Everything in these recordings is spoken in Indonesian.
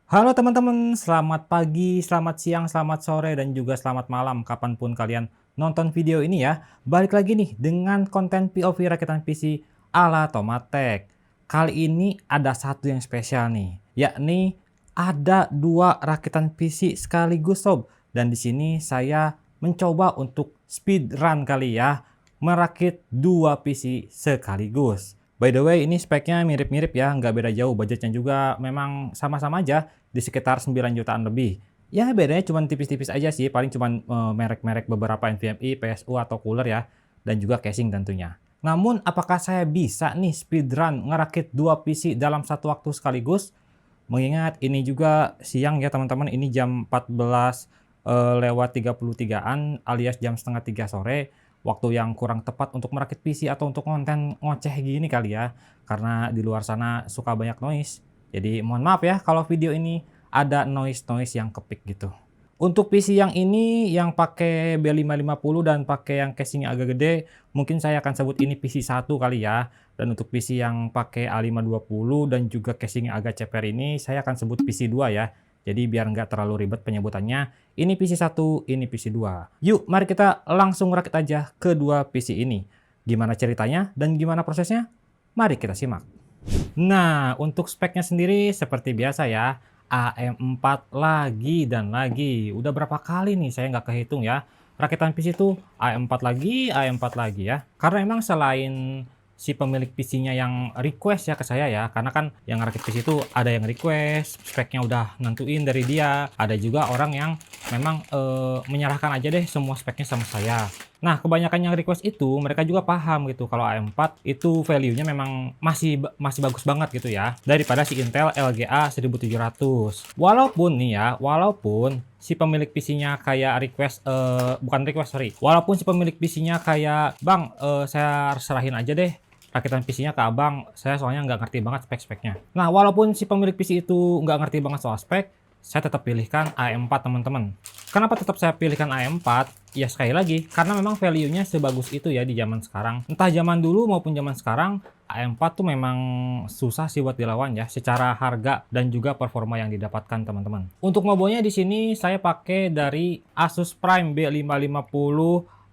Halo teman-teman, selamat pagi, selamat siang, selamat sore, dan juga selamat malam kapanpun kalian nonton video ini ya. Balik lagi nih dengan konten POV rakitan PC ala Tomatek. Kali ini ada satu yang spesial nih, yakni ada dua rakitan PC sekaligus sob. Dan di sini saya mencoba untuk speedrun kali ya, merakit dua PC sekaligus. By the way, ini speknya mirip-mirip ya, nggak beda jauh. Budgetnya juga memang sama-sama aja, di sekitar 9 jutaan lebih. Ya bedanya cuma tipis-tipis aja sih, paling cuma merek-merek beberapa NVMe, PSU atau cooler ya, dan juga casing tentunya. Namun apakah saya bisa nih speedrun ngerakit dua PC dalam satu waktu sekaligus? Mengingat ini juga siang ya teman-teman, ini jam 14 lewat 33-an alias jam setengah 3 sore, waktu yang kurang tepat untuk merakit PC atau untuk konten ngoceh gini kali ya, karena di luar sana suka banyak noise. Jadi mohon maaf ya kalau video ini ada noise-noise yang kepik gitu. Untuk PC yang ini yang pakai B550 dan pakai yang casing-nya agak gede, mungkin saya akan sebut ini PC 1 kali ya. Dan untuk PC yang pakai A520 dan juga casing-nya agak ceper ini, saya akan sebut PC 2 ya. Jadi biar nggak terlalu ribet penyebutannya, ini PC 1, ini PC 2. Yuk, mari kita langsung rakit aja kedua PC ini. Gimana ceritanya dan gimana prosesnya? Mari kita simak. Nah, untuk speknya sendiri seperti biasa ya, AM4 lagi dan lagi. Udah berapa kali nih saya nggak kehitung ya. Rakitan PC itu AM4 lagi ya. Karena emang selain si pemilik PC-nya yang request ya ke saya ya, karena kan yang ngerakit PC itu ada yang request, speknya udah nentuin dari dia, ada juga orang yang memang menyerahkan aja deh semua speknya sama saya. Nah, kebanyakan yang request itu mereka juga paham gitu kalau AM4 itu value-nya memang masih bagus banget gitu ya daripada si Intel LGA 1700. Walaupun nih ya, walaupun si pemilik PC-nya kayak request bukan request sorry. Walaupun si pemilik PC-nya kayak, "Bang, saya serahin aja deh rakitan PC-nya ke abang, saya soalnya nggak ngerti banget spek-speknya." Nah, walaupun si pemilik PC itu nggak ngerti banget soal spek, saya tetap pilihkan AM4 teman-teman. Kenapa tetap saya pilihkan AM4? Ya sekali lagi, karena memang value-nya sebagus itu ya di zaman sekarang. Entah zaman dulu maupun zaman sekarang, AM4 tuh memang susah sih buat dilawan ya, secara harga dan juga performa yang didapatkan teman-teman. Untuk mobonya di sini saya pakai dari Asus Prime B550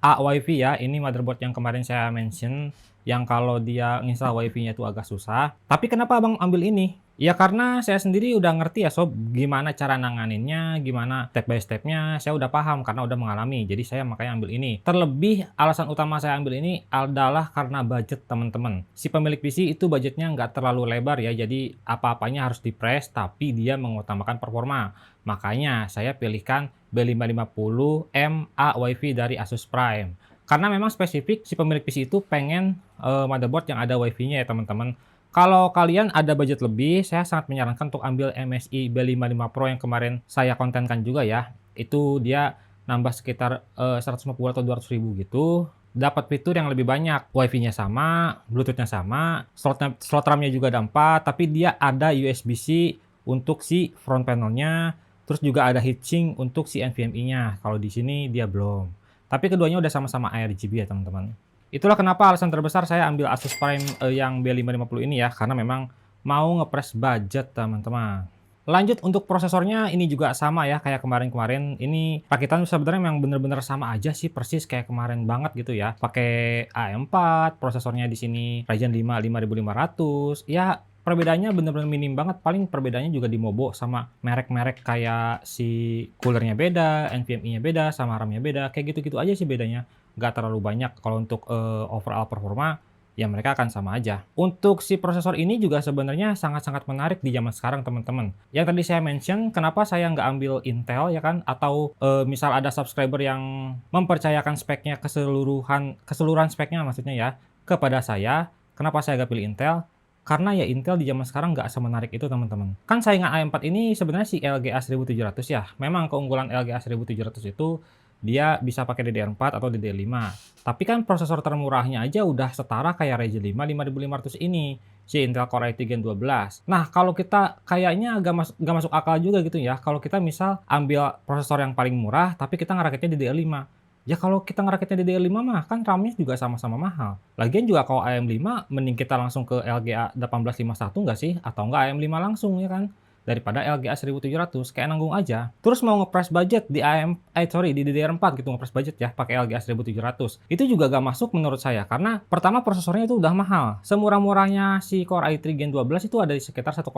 A WiFi ya, ini motherboard yang kemarin saya mention, yang kalau dia nginstal WiFi-nya itu agak susah. Tapi kenapa abang ambil ini? Ya karena saya sendiri udah ngerti ya sob, gimana cara nanganinnya, gimana step by step-nya, saya udah paham karena udah mengalami. Jadi saya makanya ambil ini. Terlebih alasan utama saya ambil ini adalah karena budget teman-teman. Si pemilik PC itu budgetnya nggak terlalu lebar ya, jadi apa-apanya harus di-press, tapi dia mengutamakan performa. Makanya saya pilihkan B550M A WiFi dari Asus Prime. Karena memang spesifik si pemilik PC itu pengen motherboard yang ada WiFi-nya ya teman-teman. Kalau kalian ada budget lebih, saya sangat menyarankan untuk ambil MSI B55 Pro yang kemarin saya kontenkan juga ya. Itu dia nambah sekitar 150 atau 200 ribu gitu. Dapat fitur yang lebih banyak. Wi-Fi-nya sama, Bluetooth-nya sama, slot RAM-nya juga ada 4, tapi dia ada USB-C untuk si front panel-nya, terus juga ada heatsink untuk si NVMe-nya. Kalau di sini dia belum. Tapi keduanya udah sama-sama ARGB ya teman-teman. Itulah kenapa alasan terbesar saya ambil Asus Prime yang B550 ini ya, karena memang mau ngepres budget teman-teman. Lanjut untuk prosesornya ini juga sama ya kayak kemarin-kemarin. Ini rakitan sebenarnya memang bener-bener sama aja sih, persis kayak kemarin banget gitu ya. Pakai AM4, prosesornya di sini Ryzen 5 5500. Ya perbedaannya bener-bener minim banget. Paling perbedaannya juga di Mobo sama merek-merek kayak si coolernya beda, NVMe-nya beda, sama RAM-nya beda. Kayak gitu-gitu aja sih bedanya. Nggak terlalu banyak. Kalau untuk overall performa ya mereka akan sama aja. Untuk si prosesor ini juga sebenarnya sangat-sangat menarik di zaman sekarang teman-teman. Yang tadi saya mention kenapa saya nggak ambil Intel ya kan, atau misal ada subscriber yang mempercayakan speknya keseluruhan speknya maksudnya ya kepada saya, kenapa saya nggak pilih Intel? Karena ya Intel di zaman sekarang nggak semenarik itu teman-teman. Kan saingan A4 ini sebenarnya si LGA 1700 ya. Memang keunggulan LGA 1700 itu dia bisa pakai DDR4 atau DDR5. Tapi kan prosesor termurahnya aja udah setara kayak Ryzen 5 5500 ini, si Intel Core i3 Gen 12. Nah, kalau kita kayaknya nggak masuk akal juga gitu ya, kalau kita misal ambil prosesor yang paling murah, tapi kita ngerakitnya DDR5. Ya kalau kita ngerakitnya DDR5 mah kan RAM-nya juga sama-sama mahal. Lagian juga kalau AM5 mending kita langsung ke LGA 1851 nggak sih? Atau nggak AM5 langsung ya kan? daripada LGA 1700, kayak nanggung aja. Terus mau ngepres budget di di DDR4 gitu, ngepres budget ya pakai LGA 1700. Itu juga gak masuk menurut saya karena pertama prosesornya itu udah mahal. Semurah-murahnya si Core i3 Gen 12 itu ada di sekitar 1,6,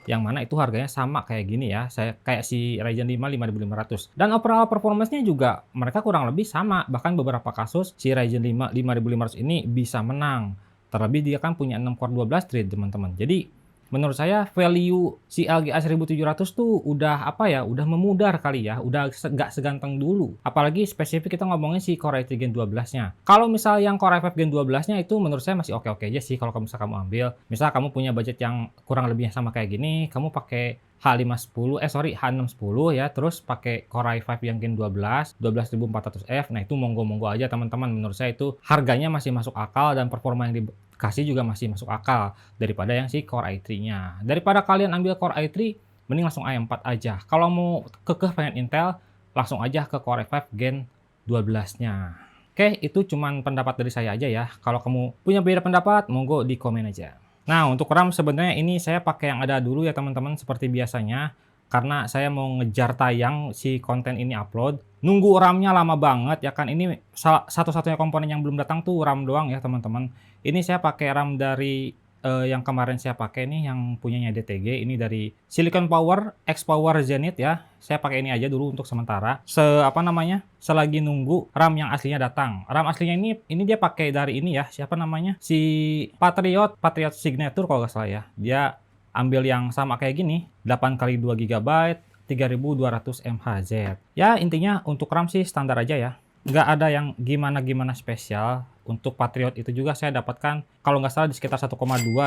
yang mana itu harganya sama kayak gini ya, saya kayak si Ryzen 5 5500. Dan overall performance-nya juga mereka kurang lebih sama, bahkan beberapa kasus si Ryzen 5 5500 ini bisa menang. Terlebih dia kan punya 6 core 12 thread teman-teman. Jadi menurut saya value si LGA 1700 tuh udah apa ya, udah memudar kali ya, udah nggak seganteng dulu. Apalagi spesifik kita ngomongin si Core i3 Gen 12-nya. Kalau misal yang Core i5 Gen 12-nya itu menurut saya masih oke-oke aja sih kalau kamu ambil. Misal kamu punya budget yang kurang lebihnya sama kayak gini, kamu pakai H610 ya, terus pakai Core i5 yang Gen 12, 12400F. Nah, itu monggo-monggo aja teman-teman. Menurut saya itu harganya masih masuk akal dan performa yang dikasih juga masih masuk akal daripada yang si Core i3-nya. Daripada kalian ambil Core i3, mending langsung i4 aja. Kalau mau kekeh pengen Intel, langsung aja ke Core i5 Gen 12-nya. Oke, itu cuman pendapat dari saya aja ya. Kalau kamu punya beda pendapat, monggo di komen aja. Nah, untuk RAM sebenarnya ini saya pakai yang ada dulu ya teman-teman, seperti biasanya. Karena saya mau ngejar tayang si konten ini upload. Nunggu RAM-nya lama banget ya kan. Ini satu-satunya komponen yang belum datang tuh RAM doang ya teman-teman. Ini saya pakai RAM dari yang kemarin saya pakai nih, yang punyanya DTG. Ini dari Silicon Power X Power Zenith ya. Saya pakai ini aja dulu untuk sementara. Selagi nunggu RAM yang aslinya datang. RAM aslinya ini dia pakai dari ini ya. Siapa namanya? Si Patriot Signature kalau nggak salah ya. Dia ambil yang sama kayak gini, 8x2 GB, 3200 MHz. Ya intinya untuk RAM sih standar aja ya. Nggak ada yang gimana-gimana spesial. Untuk Patriot itu juga saya dapatkan kalau nggak salah di sekitar 1,2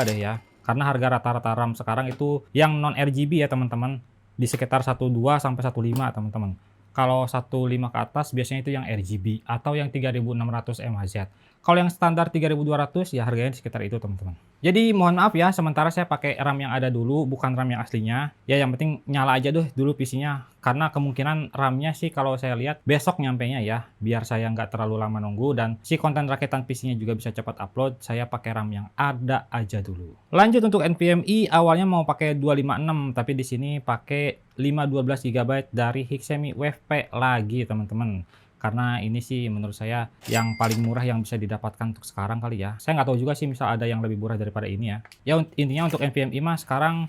deh ya. Karena harga rata-rata RAM sekarang itu yang non RGB ya teman-teman, di sekitar 12 sampai 15 teman-teman. Kalau 15 ke atas biasanya itu yang RGB atau yang 3600 MHz. Kalau yang standar 3200 ya harganya di sekitar itu teman-teman. Jadi mohon maaf ya, sementara saya pakai RAM yang ada dulu, bukan RAM yang aslinya. Ya yang penting nyala aja dulu PC-nya. Karena kemungkinan RAM-nya sih kalau saya lihat besok nyampenya ya. Biar saya nggak terlalu lama nunggu dan si konten rakitan PC-nya juga bisa cepat upload. Saya pakai RAM yang ada aja dulu. Lanjut untuk NVMe, awalnya mau pakai 256, tapi di sini pakai 512 GB dari Hikshemi WaveP lagi teman-teman. Karena ini sih menurut saya yang paling murah yang bisa didapatkan untuk sekarang kali ya. Saya nggak tahu juga sih misal ada yang lebih murah daripada ini ya. Ya intinya untuk NVMe mah sekarang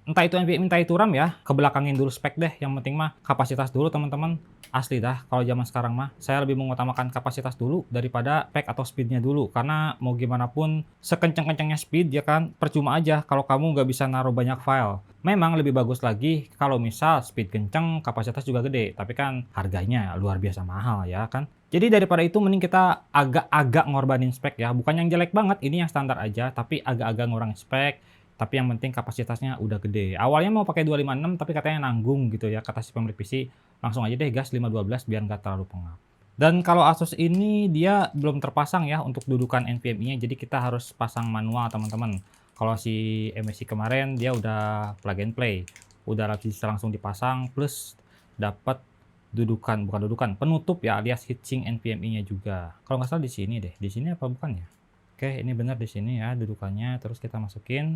entah itu NVMe entah itu RAM ya, kebelakangin dulu spek deh. Yang penting mah kapasitas dulu teman-teman. Asli dah kalau zaman sekarang mah saya lebih mengutamakan kapasitas dulu daripada spek atau speednya dulu. Karena mau gimana pun sekencang-kencangnya speed ya kan percuma aja kalau kamu nggak bisa naruh banyak file. Memang lebih bagus lagi kalau misal speed kenceng, kapasitas juga gede, tapi kan harganya luar biasa mahal ya kan. Jadi daripada itu mending kita agak-agak ngorbanin spek ya, bukan yang jelek banget, ini yang standar aja, tapi agak-agak ngurangin spek, tapi yang penting kapasitasnya udah gede. Awalnya mau pakai 256 tapi katanya nanggung gitu ya, kata si pemilik PC, langsung aja deh gas 512 biar nggak terlalu pengap. Dan kalau Asus ini dia belum terpasang ya untuk dudukan NVMe-nya, jadi kita harus pasang manual teman-teman. Kalau si MSI kemarin dia udah plug and play, udah bisa langsung dipasang, plus dapat penutup ya alias heatsink NVMe-nya juga. Kalau nggak salah di sini deh, di sini apa bukan ya? Oke, ini benar di sini ya dudukannya. Terus kita masukin.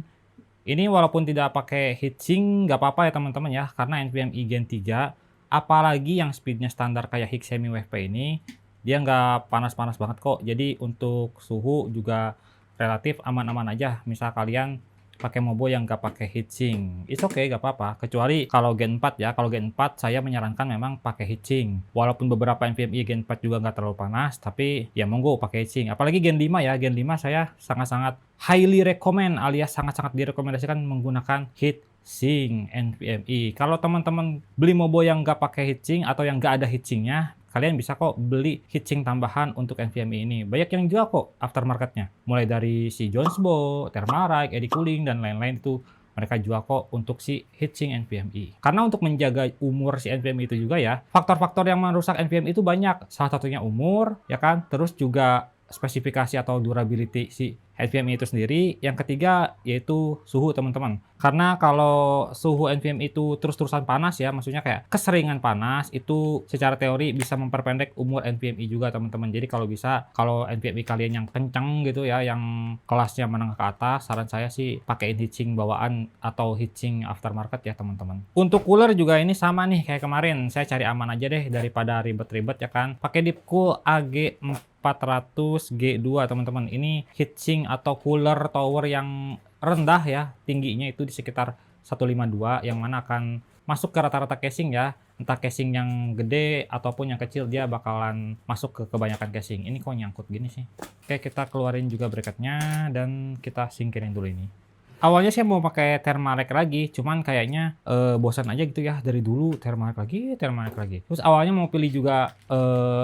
Ini walaupun tidak pakai heatsink nggak apa-apa ya teman-teman ya, karena NVMe Gen 3, apalagi yang speednya standar kayak Hikshemi WaveP ini, dia nggak panas-panas banget kok. Jadi untuk suhu juga relatif aman-aman aja. Misal kalian pakai Mobo yang nggak pakai heatsink, it's okay, nggak apa-apa. Kecuali kalau Gen 4 ya, kalau Gen 4 saya menyarankan memang pakai heatsink. Walaupun beberapa NVMe Gen 4 juga nggak terlalu panas, tapi ya monggo pakai heatsink. Apalagi Gen 5 ya, Gen 5 saya sangat-sangat highly recommend alias sangat-sangat direkomendasikan menggunakan heatsink NVMe. Kalau teman-teman beli Mobo yang nggak pakai heatsink atau yang nggak ada heatsinknya, kalian bisa kok beli heatsink tambahan untuk NVMe ini. Banyak yang jual kok aftermarketnya. Mulai dari si Jonesbo, Thermalright, Eddy Cooling, dan lain-lain itu mereka jual kok untuk si heatsink NVMe. Karena untuk menjaga umur si NVMe itu juga ya, faktor-faktor yang merusak NVMe itu banyak. Salah satunya umur, ya kan? Terus juga spesifikasi atau durability si NVMe itu sendiri. Yang ketiga yaitu suhu teman-teman. Karena kalau suhu NVMe itu terus-terusan panas ya, maksudnya kayak keseringan panas, itu secara teori bisa memperpendek umur NVMe juga teman-teman. Jadi kalau bisa, kalau NVMe kalian yang kenceng gitu ya, yang kelasnya menengah ke atas, saran saya sih pakein heatsink bawaan atau heatsink aftermarket ya teman-teman. Untuk cooler juga ini sama nih kayak kemarin, saya cari aman aja deh daripada ribet-ribet ya kan. Pakai Deepcool AG400 G2 teman-teman. Ini heatsink atau cooler tower yang rendah ya, tingginya itu di sekitar 152, yang mana akan masuk ke rata-rata casing ya, entah casing yang gede ataupun yang kecil, dia bakalan masuk ke kebanyakan casing. Ini kok nyangkut gini sih. Oke, kita keluarin juga bracketnya dan kita singkirin dulu ini. Awalnya saya mau pakai Thermalec lagi, cuman kayaknya bosan aja gitu ya, dari dulu Thermalec lagi. Terus awalnya mau pilih juga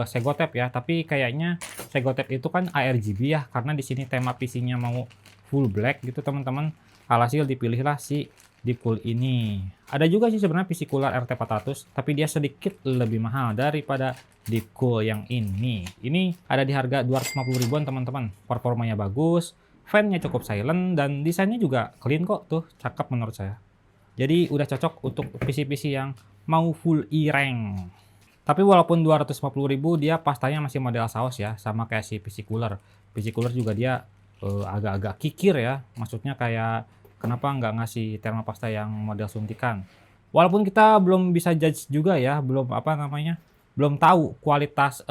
Segotep ya, tapi kayaknya Segotep itu kan ARGB ya, karena di sini tema PC-nya mau full black gitu teman-teman. Alhasil dipilihlah si Deepcool ini. Ada juga sih sebenarnya PC cooler RT400, tapi dia sedikit lebih mahal daripada Deepcool yang ini. Ini ada di harga 250 ribuan teman-teman. Performanya bagus, fan-nya cukup silent, dan desainnya juga clean kok tuh, cakep menurut saya. Jadi udah cocok untuk PC-PC yang mau full E-rank. Tapi walaupun 250.000, dia pastanya masih model saus ya, sama kayak si PC cooler. PC cooler juga dia agak-agak kikir ya, maksudnya kayak kenapa nggak ngasih thermopasta yang model suntikan. Walaupun kita belum bisa judge juga ya, belum belum tahu kualitas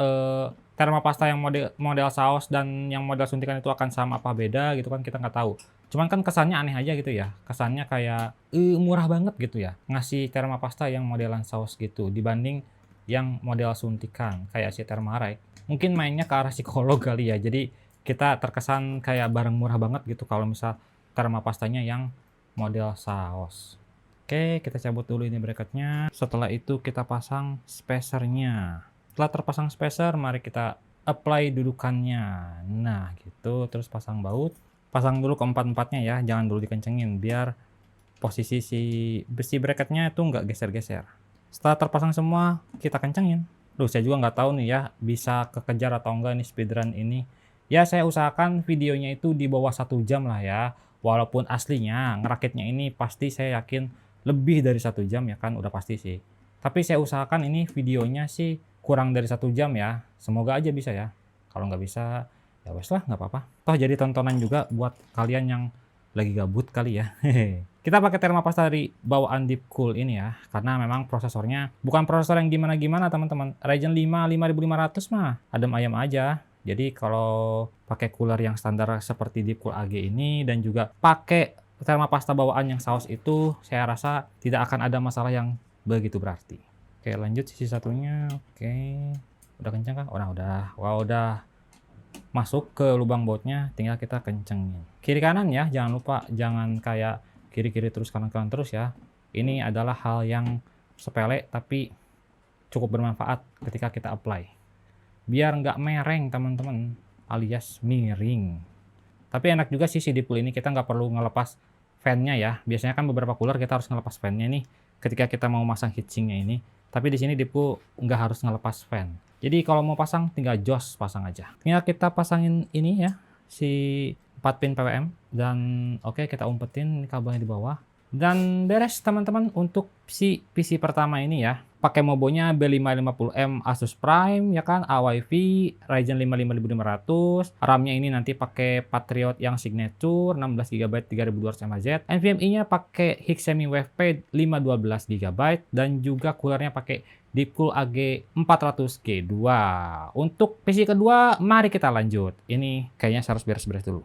thermopasta yang model saus dan yang model suntikan itu akan sama apa beda gitu kan, kita nggak tahu. Cuman kan kesannya aneh aja gitu ya, kesannya kayak murah banget gitu ya, ngasih thermopasta yang modelan saus gitu dibanding yang model suntikan kayak si Thermarai. Mungkin mainnya ke arah psikolog kali ya, jadi kita terkesan kayak barang murah banget gitu kalau misal thermopastanya yang model saus. Oke, kita cabut dulu ini bracketnya. Setelah itu kita pasang spacernya. Setelah terpasang spacer, mari kita apply dudukannya. Nah gitu, terus pasang baut. Pasang dulu keempat-empatnya ya, jangan dulu dikencengin biar posisi si besi bracketnya itu nggak geser-geser. Setelah terpasang semua, kita kencengin. Duh, saya juga nggak tahu nih ya, bisa kekejar atau enggak nih speedrun ini. Ya, saya usahakan videonya itu di bawah 1 jam lah ya. Walaupun aslinya ngerakitnya ini pasti saya yakin lebih dari 1 jam ya kan, udah pasti sih. Tapi saya usahakan ini videonya sih kurang dari 1 jam ya. Semoga aja bisa ya. Kalau nggak bisa, ya wes lah, nggak apa-apa. Toh jadi tontonan juga buat kalian yang lagi gabut kali ya. Kita pakai thermopasta dari bawaan Deepcool ini ya, karena memang prosesornya bukan prosesor yang gimana-gimana teman-teman. Ryzen 5 5500 mah adem ayam aja. Jadi kalau pakai cooler yang standar seperti Deepcool AG ini dan juga pakai thermopasta bawaan yang saus itu, saya rasa tidak akan ada masalah yang begitu berarti. Oke, lanjut sisi satunya. Oke, udah kencang kah? Udah. Wah, udah masuk ke lubang bautnya, tinggal kita kencengin. Kiri kanan ya, jangan lupa, jangan kayak kiri-kiri terus kanan-kanan terus ya. Ini adalah hal yang sepele tapi cukup bermanfaat ketika kita apply. Biar nggak mereng teman-teman, alias miring. Tapi enak juga sih si Deepcool ini, kita nggak perlu ngelepas fan-nya ya. Biasanya kan beberapa cooler kita harus ngelepas fan-nya nih ketika kita mau masang heatsinknya ini. Tapi di sini Deepcool nggak harus ngelepas fan. Jadi kalau mau pasang tinggal jos pasang aja. Tinggal kita pasangin ini ya, si 4 pin PWM, dan oke, kita umpetin kabelnya di bawah. Dan beres teman-teman untuk si PC pertama ini ya. Pakai mobonya B550M Asus Prime ya kan, AYV, Ryzen 5 5500. RAM-nya ini nanti pakai Patriot yang signature 16GB 3200 mAh. NVMe-nya pakai Hexemi WavePad 512 GB dan juga coolernya pakai Deepcool AG400 G2. Untuk PC kedua, mari kita lanjut. Ini kayaknya saya harus beres-beres dulu.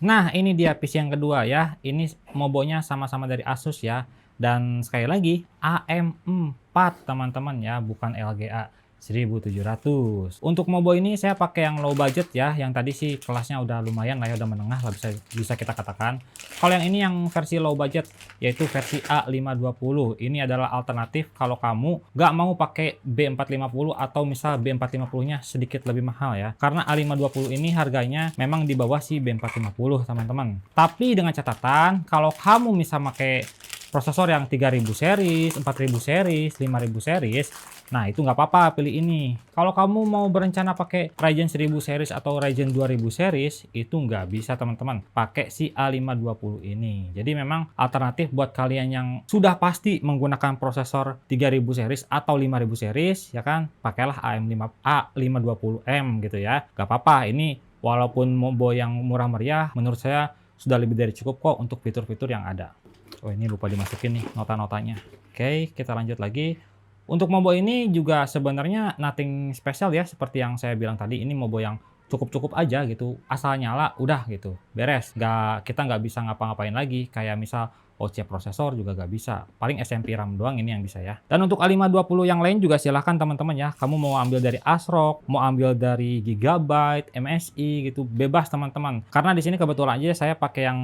Nah, ini dia PC yang kedua ya. Ini mobonya sama-sama dari Asus ya. Dan sekali lagi AM4 teman-teman ya, bukan LGA 1700. Untuk mobo ini saya pakai yang low budget ya. Yang tadi sih kelasnya udah lumayan lah ya, udah menengah lah bisa kita katakan. Kalau yang ini yang versi low budget, yaitu versi A520. Ini adalah alternatif kalau kamu nggak mau pakai B450 atau misal B450-nya sedikit lebih mahal ya. Karena A520 ini harganya memang di bawah si B450 teman-teman. Tapi dengan catatan, kalau kamu misal pakai prosesor yang 3000 series, 4000 series, 5000 series, nah itu nggak apa-apa pilih ini. Kalau kamu mau berencana pakai Ryzen 1000 series atau Ryzen 2000 series, itu nggak bisa teman-teman, pakai si A520 ini. Jadi memang alternatif buat kalian yang sudah pasti menggunakan prosesor 3000 series atau 5000 series, ya kan, pakailah A520M gitu ya. Nggak apa-apa, ini walaupun MOBO yang murah meriah, menurut saya sudah lebih dari cukup kok untuk fitur-fitur yang ada. Oh ini lupa dimasukin nih nota-notanya. Oke, kita lanjut lagi. Untuk MOBO ini juga sebenarnya nothing special ya, seperti yang saya bilang tadi, ini MOBO yang cukup-cukup aja gitu, asal nyala udah gitu, beres. Kita nggak bisa ngapa-ngapain lagi, kayak misal OC prosesor juga nggak bisa, paling SMP RAM doang ini yang bisa ya. Dan untuk A520 yang lain juga silahkan teman-teman ya, kamu mau ambil dari ASRock, mau ambil dari Gigabyte, MSI gitu, bebas teman-teman. Karena di sini kebetulan aja saya pakai yang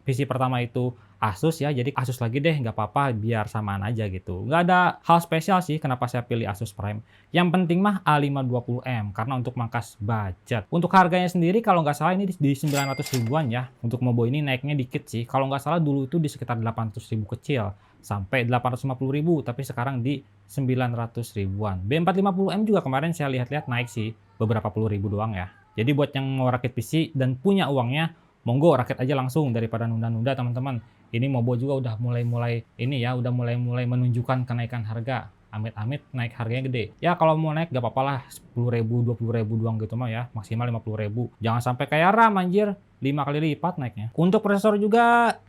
PC pertama itu Asus ya, jadi Asus lagi deh, nggak apa-apa, biar samaan aja gitu. Nggak ada hal spesial sih kenapa saya pilih Asus Prime. Yang penting mah A520M, karena untuk mangkas budget. Untuk harganya sendiri kalau nggak salah ini di 900 ribuan ya. Untuk MOBO ini naiknya dikit sih. Kalau nggak salah dulu itu di sekitar 800 ribu kecil, sampai 850 ribu, tapi sekarang di 900 ribuan. B450M juga kemarin saya lihat-lihat naik sih, beberapa puluh ribu doang ya. Jadi buat yang mau rakit PC dan punya uangnya, monggo rakit aja langsung daripada nunda-nunda teman-teman. Ini MOBO juga udah mulai-mulai ini ya, udah mulai-mulai menunjukkan kenaikan harga. Amit-amit naik harganya gede. Ya kalau mau naik gak apa-apa lah, 10 ribu, 20 ribu doang gitu mah ya, maksimal 50 ribu. Jangan sampai kayak RAM anjir, 5 kali lipat naiknya. Untuk prosesor juga,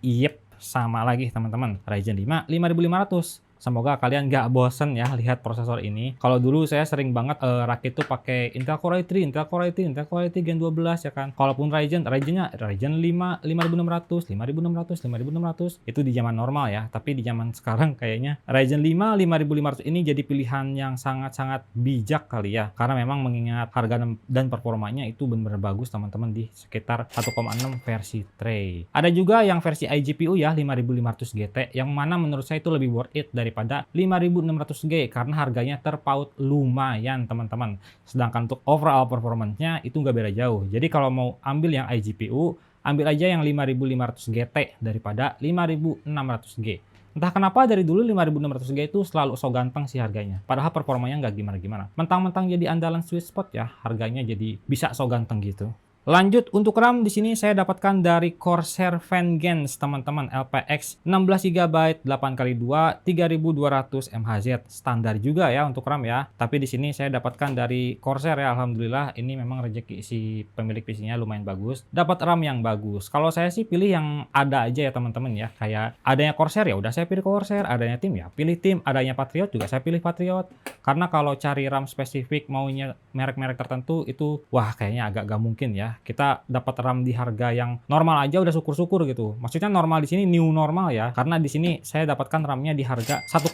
sama lagi teman-teman, Ryzen 5 5500. Semoga kalian nggak bosen ya lihat prosesor ini. Kalau dulu saya sering banget rakit tuh pakai Intel Core i3, Intel Core i3, Intel Core i3 Gen 12 ya kan. Kalaupun Ryzennya Ryzen 5 5600, 5600, 5600 itu di zaman normal ya. Tapi di zaman sekarang kayaknya Ryzen 5 5500 ini jadi pilihan yang sangat-sangat bijak kali ya. Karena memang mengingat harga dan performanya itu benar-benar bagus teman-teman, di sekitar 1,6 versi tray. Ada juga yang versi iGPU ya 5500 GT, yang mana menurut saya itu lebih worth it daripada 5600G karena harganya terpaut lumayan teman-teman. Sedangkan untuk overall performance-nya itu nggak beda jauh. Jadi kalau mau ambil yang iGPU, ambil aja yang 5500 GT daripada 5600G. Entah kenapa dari dulu 5600G itu selalu so ganteng sih harganya. Padahal performanya nggak gimana-gimana. Mentang-mentang jadi andalan sweet spot ya, harganya jadi bisa so ganteng gitu. Lanjut untuk RAM di sini saya dapatkan dari Corsair Vengeance teman-teman, LPX 16 GB 8x2 3200 MHz. Standar juga ya untuk RAM ya. Tapi di sini saya dapatkan dari Corsair ya, alhamdulillah ini memang rezeki si pemilik PC-nya lumayan bagus. Dapat RAM yang bagus. Kalau saya sih pilih yang ada aja ya teman-teman ya. Kayak adanya Corsair ya udah saya pilih Corsair, adanya tim ya pilih tim, adanya Patriot juga saya pilih Patriot. Karena kalau cari RAM spesifik maunya merek-merek tertentu itu wah kayaknya agak gak mungkin ya. Kita dapat RAM di harga yang normal aja udah syukur-syukur gitu. Maksudnya normal di sini new normal ya. Karena di sini saya dapatkan RAM-nya di harga 1,2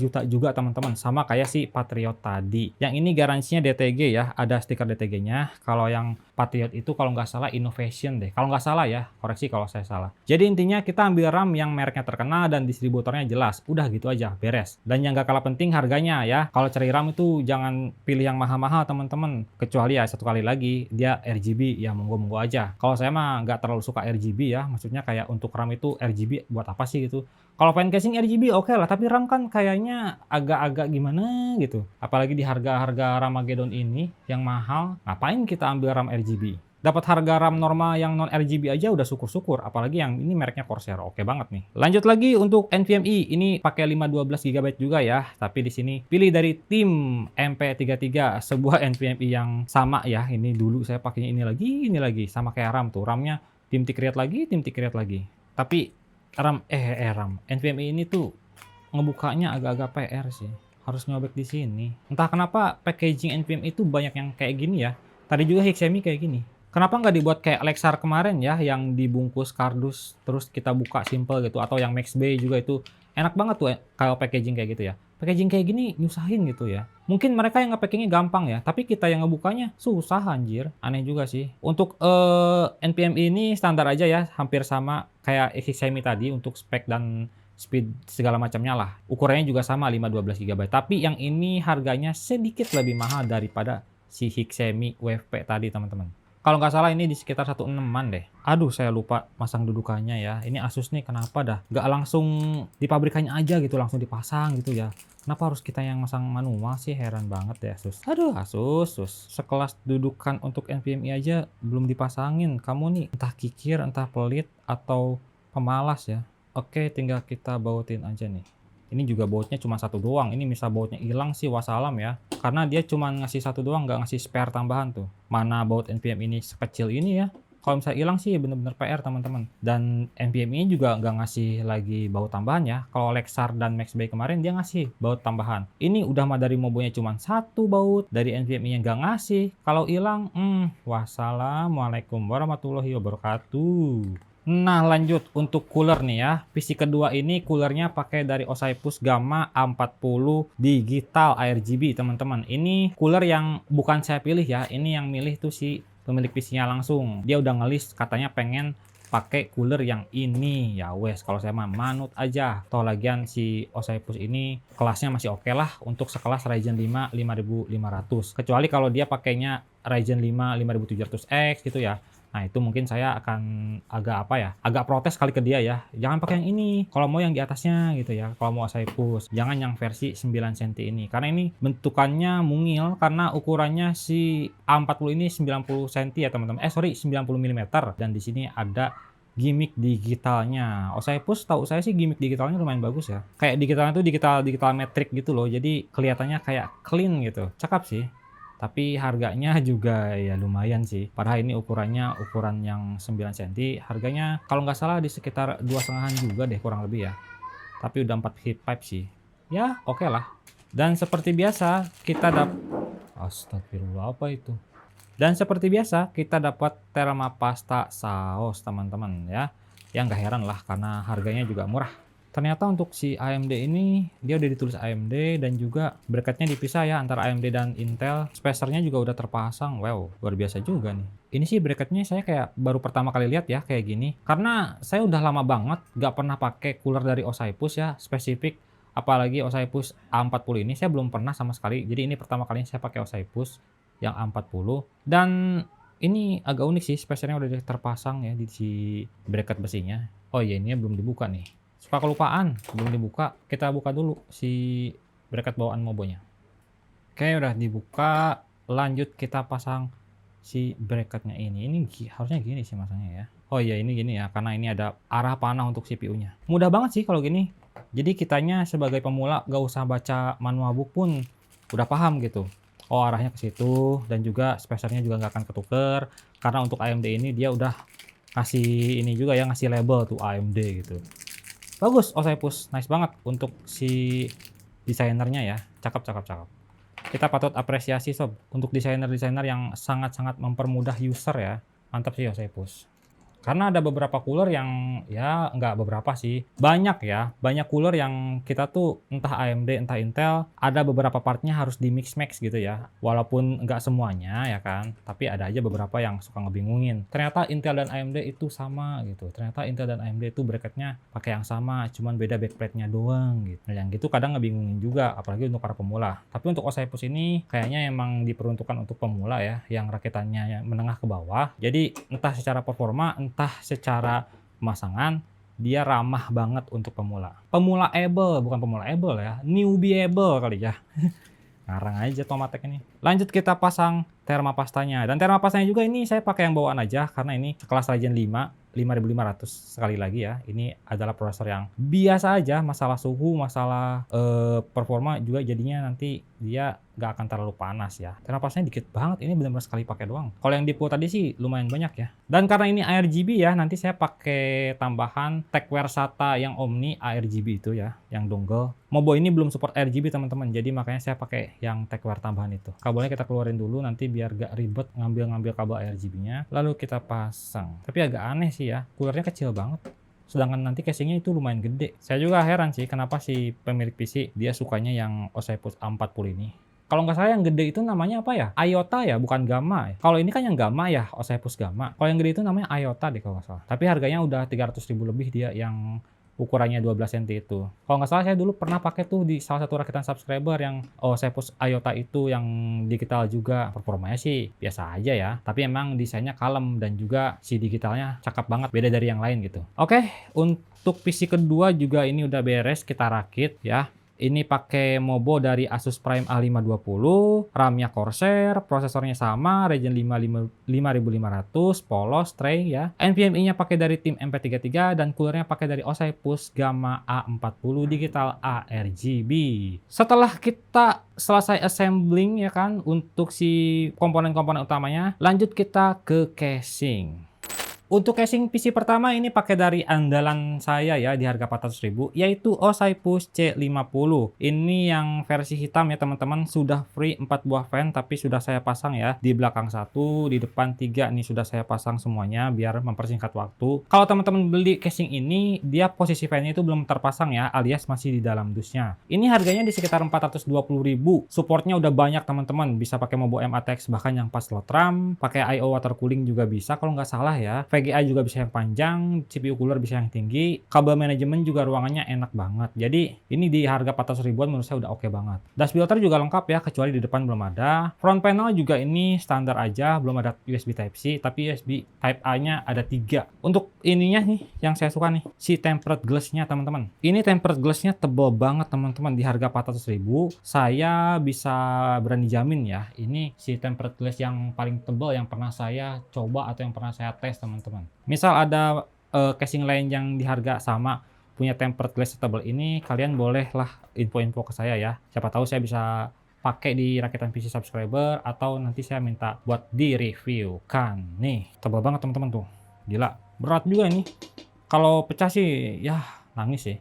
juta juga teman-teman. Sama kayak si Patriot tadi. Yang ini garansinya DTG ya. Ada stiker DTG-nya. Kalau yang Patriot itu kalau nggak salah Innovation deh. Kalau nggak salah ya. Koreksi kalau saya salah. Jadi intinya kita ambil RAM yang mereknya terkenal dan distributornya jelas. Udah gitu aja. Beres. Dan yang nggak kalah penting harganya ya. Kalau cari RAM itu jangan pilih yang mahal-mahal teman-teman. Kecuali ya satu kali lagi dia RGB ya monggo-monggo aja. Kalau saya mah nggak terlalu suka RGB ya, maksudnya kayak untuk RAM itu RGB buat apa sih gitu. Kalau fan casing RGB oke lah, tapi RAM kan kayaknya agak-agak gimana gitu. Apalagi di harga-harga Ramageddon ini yang mahal, ngapain kita ambil RAM RGB? Dapat harga RAM normal yang non RGB aja udah syukur-syukur, apalagi yang ini mereknya Corsair. Oke banget nih. Lanjut lagi untuk NVMe, ini pakai 512 GB juga ya, tapi di sini pilih dari tim MP33, sebuah NVMe yang sama ya. Ini dulu saya pakainya ini lagi sama kayak RAM tuh. RAM-nya tim Ticreate lagi. Tapi RAM NVMe ini tuh ngebukanya agak-agak PR sih. Harus nyobek di sini. Entah kenapa packaging NVMe itu banyak yang kayak gini ya. Tadi juga Hexemi kayak gini. Kenapa nggak dibuat kayak Lexar kemarin ya, yang dibungkus kardus terus kita buka simple gitu, atau yang Max Bay juga itu enak banget tuh kalau packaging kayak gitu ya. Packaging kayak gini nyusahin gitu ya. Mungkin mereka yang nge-packingnya gampang ya, tapi kita yang ngebukanya susah anjir. Aneh juga sih. Untuk NVMe ini standar aja ya, hampir sama kayak Hexemi tadi untuk spek dan speed segala macamnya lah. Ukurannya juga sama 512 GB. Tapi yang ini harganya sedikit lebih mahal daripada si Hexemi WFP tadi teman-teman. Kalau nggak salah ini di sekitar 16-an deh. Aduh, saya lupa masang dudukannya ya. Ini Asus nih kenapa dah nggak langsung di pabrikannya aja gitu, langsung dipasang gitu ya. Kenapa harus kita yang masang manual sih? Heran banget ya Asus. Aduh, Asus. Sekelas dudukan untuk NVMe aja belum dipasangin. Kamu nih entah kikir, entah pelit, atau pemalas ya. Oke, tinggal kita bautin aja nih. Ini juga bautnya cuma satu doang. Ini misal bautnya hilang sih wassalam ya. Karena dia cuma ngasih satu doang, nggak ngasih spare tambahan tuh. Mana baut NVMe ini sekecil ini ya. Kalau misalnya hilang sih bener-bener PR teman-teman. Dan NVMe ini juga nggak ngasih lagi baut tambahan ya. Kalau Lexar dan Maxbay kemarin dia ngasih baut tambahan. Ini udah mah dari Mobonya cuma satu baut. Dari NVMe nya nggak ngasih. Kalau hilang, wassalamualaikum warahmatullahi wabarakatuh. Nah, lanjut untuk cooler nih ya. PC kedua ini coolernya pakai dari Olympus Gamma A40 digital RGB teman-teman. Ini cooler yang bukan saya pilih ya. Ini yang milih tuh si pemilik PC-nya langsung. Dia udah ngelis katanya pengen pakai cooler yang ini. Ya wes, kalau saya mah manut aja. Toh lagian si Olympus ini kelasnya masih oke lah untuk sekelas Ryzen 5 5500. Kecuali kalau dia pakainya Ryzen 5 5700X gitu ya. Nah, itu mungkin saya akan agak apa ya, agak protes kali ke dia ya. Jangan pakai yang ini, kalau mau yang di atasnya gitu ya. Kalau mau Olympus, jangan yang versi 9 cm ini. Karena ini bentukannya mungil karena ukurannya si A40 ini 90 cm ya teman-teman. Sorry, 90 mm. Dan di sini ada gimmick digitalnya. Olympus tahu saya sih gimmick digitalnya lumayan bagus ya. Kayak digitalnya tuh digital metric gitu loh. Jadi kelihatannya kayak clean gitu. Cakep sih. Tapi harganya juga ya lumayan sih. Padahal ini ukurannya ukuran yang 9 cm. Harganya kalau nggak salah di sekitar 2,5-an juga deh kurang lebih ya. Tapi udah 4 heat pipe sih. Ya oke lah. Dan seperti biasa kita dapat, astagfirullah, apa itu? Dan seperti biasa kita dapat Thermapasta saus teman-teman ya. Yang nggak heran lah karena harganya juga murah. Ternyata untuk si AMD ini dia udah ditulis AMD dan juga bracketnya dipisah ya antara AMD dan Intel. Spacernya juga udah terpasang. Wow, luar biasa juga nih. Ini sih bracketnya saya kayak baru pertama kali lihat ya kayak gini. Karena saya udah lama banget gak pernah pakai cooler dari Olympus ya spesifik. Apalagi Olympus A40 ini saya belum pernah sama sekali. Jadi ini pertama kalinya saya pakai Olympus yang A40. Dan ini agak unik sih, spacernya udah terpasang ya di si bracket besinya. Oh iya, ini belum dibuka nih. Suka kelupaan, belum dibuka. Kita buka dulu si bracket bawaan Mobonya. Oke, udah dibuka. Lanjut kita pasang si bracketnya ini. Ini harusnya gini sih masangnya ya. Oh iya, ini gini ya, karena ini ada arah panah untuk CPU-nya. Mudah banget sih kalau gini. Jadi kitanya sebagai pemula gak usah baca manual book pun udah paham gitu. Oh, arahnya ke situ, dan juga spacernya juga nggak akan ketuker. Karena untuk AMD ini dia udah ngasih ini juga ya, ngasih label tuh AMD gitu. Bagus, Olympus, nice banget untuk si desainernya ya. Cakep. Kita patut apresiasi sob untuk desainer-desainer yang sangat-sangat mempermudah user ya. Mantap sih Olympus. Karena ada beberapa cooler yang ya nggak beberapa sih, banyak ya, banyak cooler yang kita tuh entah AMD entah Intel ada beberapa partnya harus di mix-max gitu ya. Walaupun nggak semuanya ya kan, tapi ada aja beberapa yang suka ngebingungin. Ternyata Intel dan AMD itu sama gitu. Ternyata Intel dan AMD itu bracketnya pakai yang sama, cuman beda backplate-nya doang gitu. Nah, yang gitu kadang ngebingungin juga, apalagi untuk para pemula. Tapi untuk Olympus ini kayaknya emang diperuntukkan untuk pemula ya, yang rakitannya menengah ke bawah. Jadi entah secara performa entah secara pemasangan dia ramah banget untuk pemula. Pemula-able, bukan pemula-able ya, newbie-able kali ya. Ngarang aja Tomatek ini. Lanjut kita pasang Thermapastanya. Dan Thermapastanya juga ini saya pakai yang bawaan aja karena ini kelas Ryzen 5 5500 sekali lagi ya. Ini adalah prosesor yang biasa aja, masalah suhu, masalah performa juga jadinya nanti dia gak akan terlalu panas ya. Thermapastanya dikit banget, ini benar-benar sekali pakai doang. Kalau yang Depo tadi sih lumayan banyak ya. Dan karena ini ARGB ya, nanti saya pakai tambahan Tecware SATA yang Omni ARGB itu ya, yang dongle. Mobo ini belum support RGB teman-teman, jadi makanya saya pakai yang Tecware tambahan itu. Kabelnya kita keluarin dulu nanti biar gak ribet ngambil kabel ARGB-nya, lalu kita pasang. Tapi agak aneh sih ya, coolernya kecil banget. Sedangkan nanti casingnya itu lumayan gede. Saya juga heran sih kenapa si pemilik PC dia sukanya yang Olympus A40 ini. Kalau nggak salah yang gede itu namanya apa ya? Iota ya, bukan Gamma ya. Kalau ini kan yang Gamma ya, Olympus Gamma. Kalau yang gede itu namanya Iota deh kalau nggak salah. Tapi harganya udah 300.000 lebih dia yang ukurannya 12 cm itu. Kalau nggak salah saya dulu pernah pakai tuh di salah satu rakitan subscriber yang Olympus IOTA itu yang digital juga. Performanya sih biasa aja ya, tapi emang desainnya kalem dan juga si digitalnya cakep banget, beda dari yang lain gitu. Oke, untuk PC kedua juga ini udah beres kita rakit ya. Ini pakai Mobo dari Asus Prime A520, RAM-nya Corsair, prosesornya sama, Ryzen 5 5500, polos, tray ya. NVMe-nya pakai dari tim MP33 dan coolernya pakai dari Olympus Gamma A40 Digital ARGB. Setelah kita selesai assembling ya kan untuk si komponen-komponen utamanya, lanjut kita ke casing. Untuk casing PC pertama ini pakai dari andalan saya ya di harga 400.000 yaitu Olympus C50. Ini yang versi hitam ya teman-teman, sudah free 4 buah fan tapi sudah saya pasang ya. Di belakang 1, di depan 3 nih sudah saya pasang semuanya biar mempersingkat waktu. Kalau teman-teman beli casing ini dia posisi fan-nya itu belum terpasang ya, alias masih di dalam dusnya. Ini harganya di sekitar 420.000. Supportnya udah banyak teman-teman, bisa pakai Mobo M-ATX bahkan yang 4 slot RAM, pakai I/O water cooling juga bisa kalau nggak salah ya. VGA juga bisa yang panjang, CPU cooler bisa yang tinggi, kabel manajemen juga ruangannya enak banget. Jadi ini di harga 400 ribuan menurut saya udah oke banget. Dash filter juga lengkap ya, kecuali di depan belum ada. Front panel juga ini standar aja, belum ada USB Type-C, tapi USB Type-A-nya ada 3. Untuk ininya nih, yang saya suka nih, si tempered glass-nya teman-teman. Ini tempered glass-nya tebal banget teman-teman, di harga 400 ribu. Saya bisa berani jamin ya, ini si tempered glass yang paling tebal yang pernah saya coba atau yang pernah saya tes teman-teman. Misal ada casing lain yang di harga sama punya tempered glass setebal ini, kalian bolehlah info-info ke saya ya. Siapa tahu saya bisa pakai di rakitan PC subscriber atau nanti saya minta buat di review kan. Nih, tebal banget teman-teman tuh. Gila, berat juga ini. Kalau pecah sih ya nangis sih.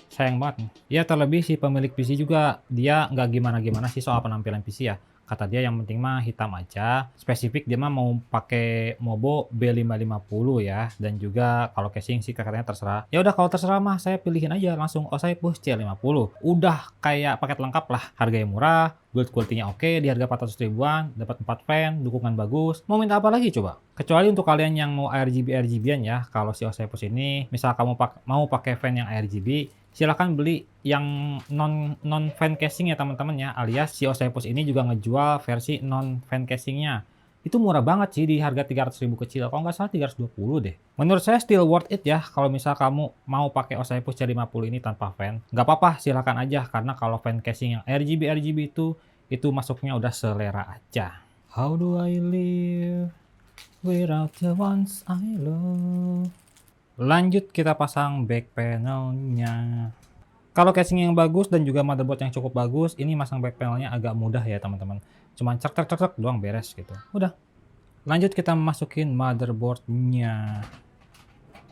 Sayang banget nih. Ya terlebih si pemilik PC juga dia nggak gimana-gimana sih soal penampilan PC ya. Kata dia yang penting mah hitam aja. Spesifik dia mah mau pakai Mobo B550 ya. Dan juga kalau casing sih katanya terserah. Ya udah kalau terserah mah saya pilihin aja langsung Olympus C50. Udah kayak paket lengkap lah. Harganya murah, build quality-nya oke, di harga 400 ribuan, dapat 4 fan, dukungan bagus. Mau minta apa lagi coba? Kecuali untuk kalian yang mau RGB-RGB-an ya. Kalau si Olympus ini, misal kamu mau pakai fan yang RGB, silahkan beli yang non fan casing ya teman-teman ya, alias si Olympus ini juga ngejual versi non fan casingnya. Itu murah banget sih di harga 300.000 kecil, kalau nggak salah 320 deh. Menurut saya still worth it ya kalau misal kamu mau pakai Olympus C50 ini tanpa fan. Nggak apa-apa, silahkan aja karena kalau fan casing yang RGB itu masuknya udah selera aja. How do I live without the ones I love? Lanjut kita pasang back panelnya. Kalau casing yang bagus dan juga motherboard yang cukup bagus, ini masang back panelnya agak mudah ya teman-teman. Cuman cek doang beres gitu. Udah. Lanjut kita masukin motherboardnya.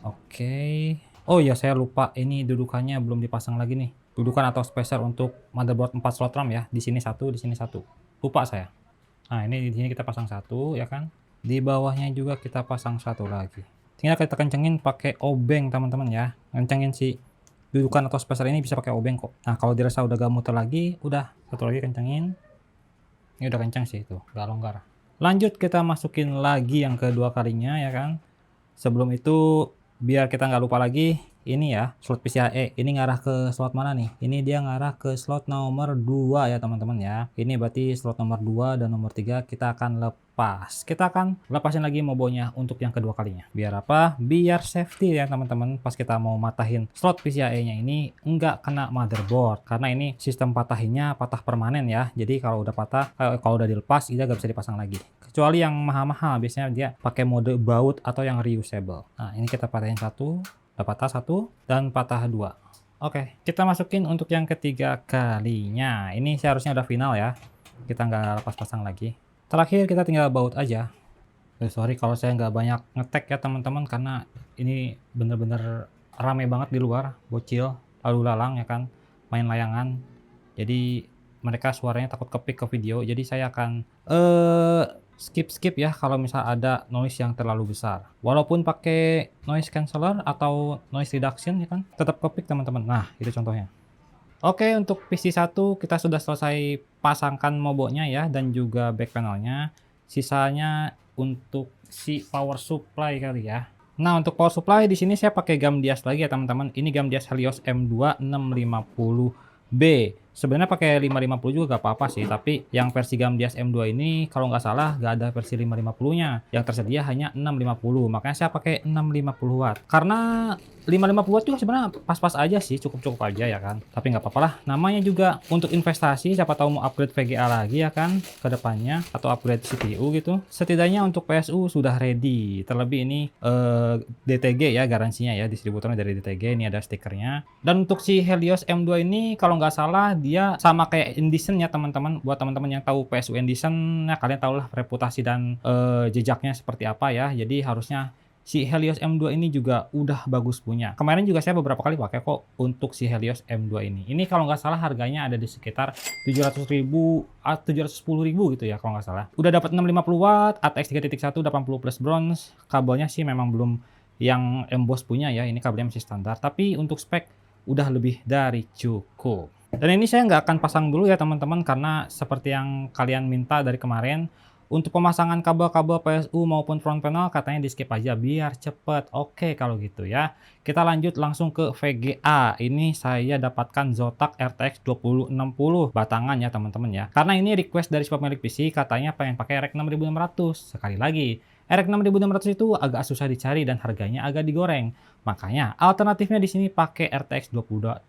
Oke. Oh iya saya lupa ini dudukannya belum dipasang lagi nih. Dudukan atau spacer untuk motherboard 4 slot RAM ya. Di sini satu, di sini satu. Lupa saya. Nah ini di sini kita pasang satu ya kan. Di bawahnya juga kita pasang satu lagi. Tinggal kita kencengin pakai obeng teman-teman ya. Kencengin si dudukan atau spacer ini bisa pakai obeng kok. Nah kalau dirasa udah gak muter lagi, udah satu lagi kencengin. Ini udah kenceng sih itu, udah longgar. Lanjut kita masukin lagi yang kedua kalinya ya kan. Sebelum itu biar kita nggak lupa lagi, ini ya slot PCIe ini ngarah ke slot mana nih? Ini dia ngarah ke slot nomor 2 ya teman-teman ya. Ini berarti slot nomor 2 dan nomor 3 kita akan lepas. Kita akan lepasin lagi mobonya untuk yang kedua kalinya. Biar apa? Biar safety ya teman-teman. Pas kita mau matahin slot PCIe-nya ini nggak kena motherboard. Karena ini sistem patahinnya patah permanen ya. Jadi kalau udah patah, kalau udah dilepas, dia nggak bisa dipasang lagi. Kecuali yang mahal-mahal, biasanya dia pakai mode baut atau yang reusable. Nah ini kita patahin satu, udah patah satu, dan patah dua. Oke, kita masukin untuk yang ketiga kalinya. Ini seharusnya udah final ya. Kita nggak lepas pasang lagi. Terakhir kita tinggal baut aja. Sorry kalau saya nggak banyak ngetek ya teman-teman, karena ini bener-bener rame banget di luar, bocil, lalu lalang ya kan, main layangan. Jadi mereka suaranya takut kepik ke video. Jadi saya akan skip ya kalau misal ada noise yang terlalu besar. Walaupun pakai noise canceller atau noise reduction ya kan, tetap kepik teman-teman. Nah, itu contohnya. Oke, untuk PC 1 kita sudah selesai pasangkan mobonya ya dan juga back panelnya. Sisanya untuk si power supply kali ya. Nah, untuk power supply di sini saya pakai Gamdias lagi ya teman-teman. Ini Gamdias Helios M2 650B. Sebenarnya pakai 550 juga gak apa-apa sih, tapi yang versi Gamdias M2 ini kalau nggak salah nggak ada versi 550-nya. Yang tersedia hanya 650, makanya saya pakai 650 watt. Karena 550 watt juga sebenarnya pas-pas aja sih, cukup-cukup aja ya kan. Tapi nggak apa-apa lah, namanya juga untuk investasi, siapa tahu mau upgrade VGA lagi ya kan ke depannya, atau upgrade CPU gitu. Setidaknya untuk PSU sudah ready. Terlebih ini DTG ya garansinya ya, distributornya dari DTG, ini ada stikernya. Dan untuk si Helios M2 ini kalau nggak salah dia sama kayak Endition ya teman-teman. Buat teman-teman yang tahu PSU Endition, ya kalian tahulah reputasi dan jejaknya seperti apa ya. Jadi harusnya si Helios M2 ini juga udah bagus punya. Kemarin juga saya beberapa kali pakai kok untuk si Helios M2 ini. Ini kalau nggak salah harganya ada di sekitar 700.000 710.000 gitu ya kalau nggak salah. Udah dapat 650 watt, ATX 3.1 80 plus bronze. Kabelnya sih memang belum yang emboss punya ya. Ini kabelnya masih standar. Tapi untuk spek udah lebih dari cukup. Dan ini saya nggak akan pasang dulu ya teman-teman, karena seperti yang kalian minta dari kemarin, untuk pemasangan kabel-kabel PSU maupun front panel katanya di skip aja biar cepet. Oke kalau gitu ya. Kita lanjut langsung ke VGA. Ini saya dapatkan Zotac RTX 2060 batangan ya teman-teman ya. Karena ini request dari si pemilik PC, katanya pengen pakai RX 6600. Sekali lagi, RX 6600 itu agak susah dicari dan harganya agak digoreng. Makanya alternatifnya di sini pakai RTX 2060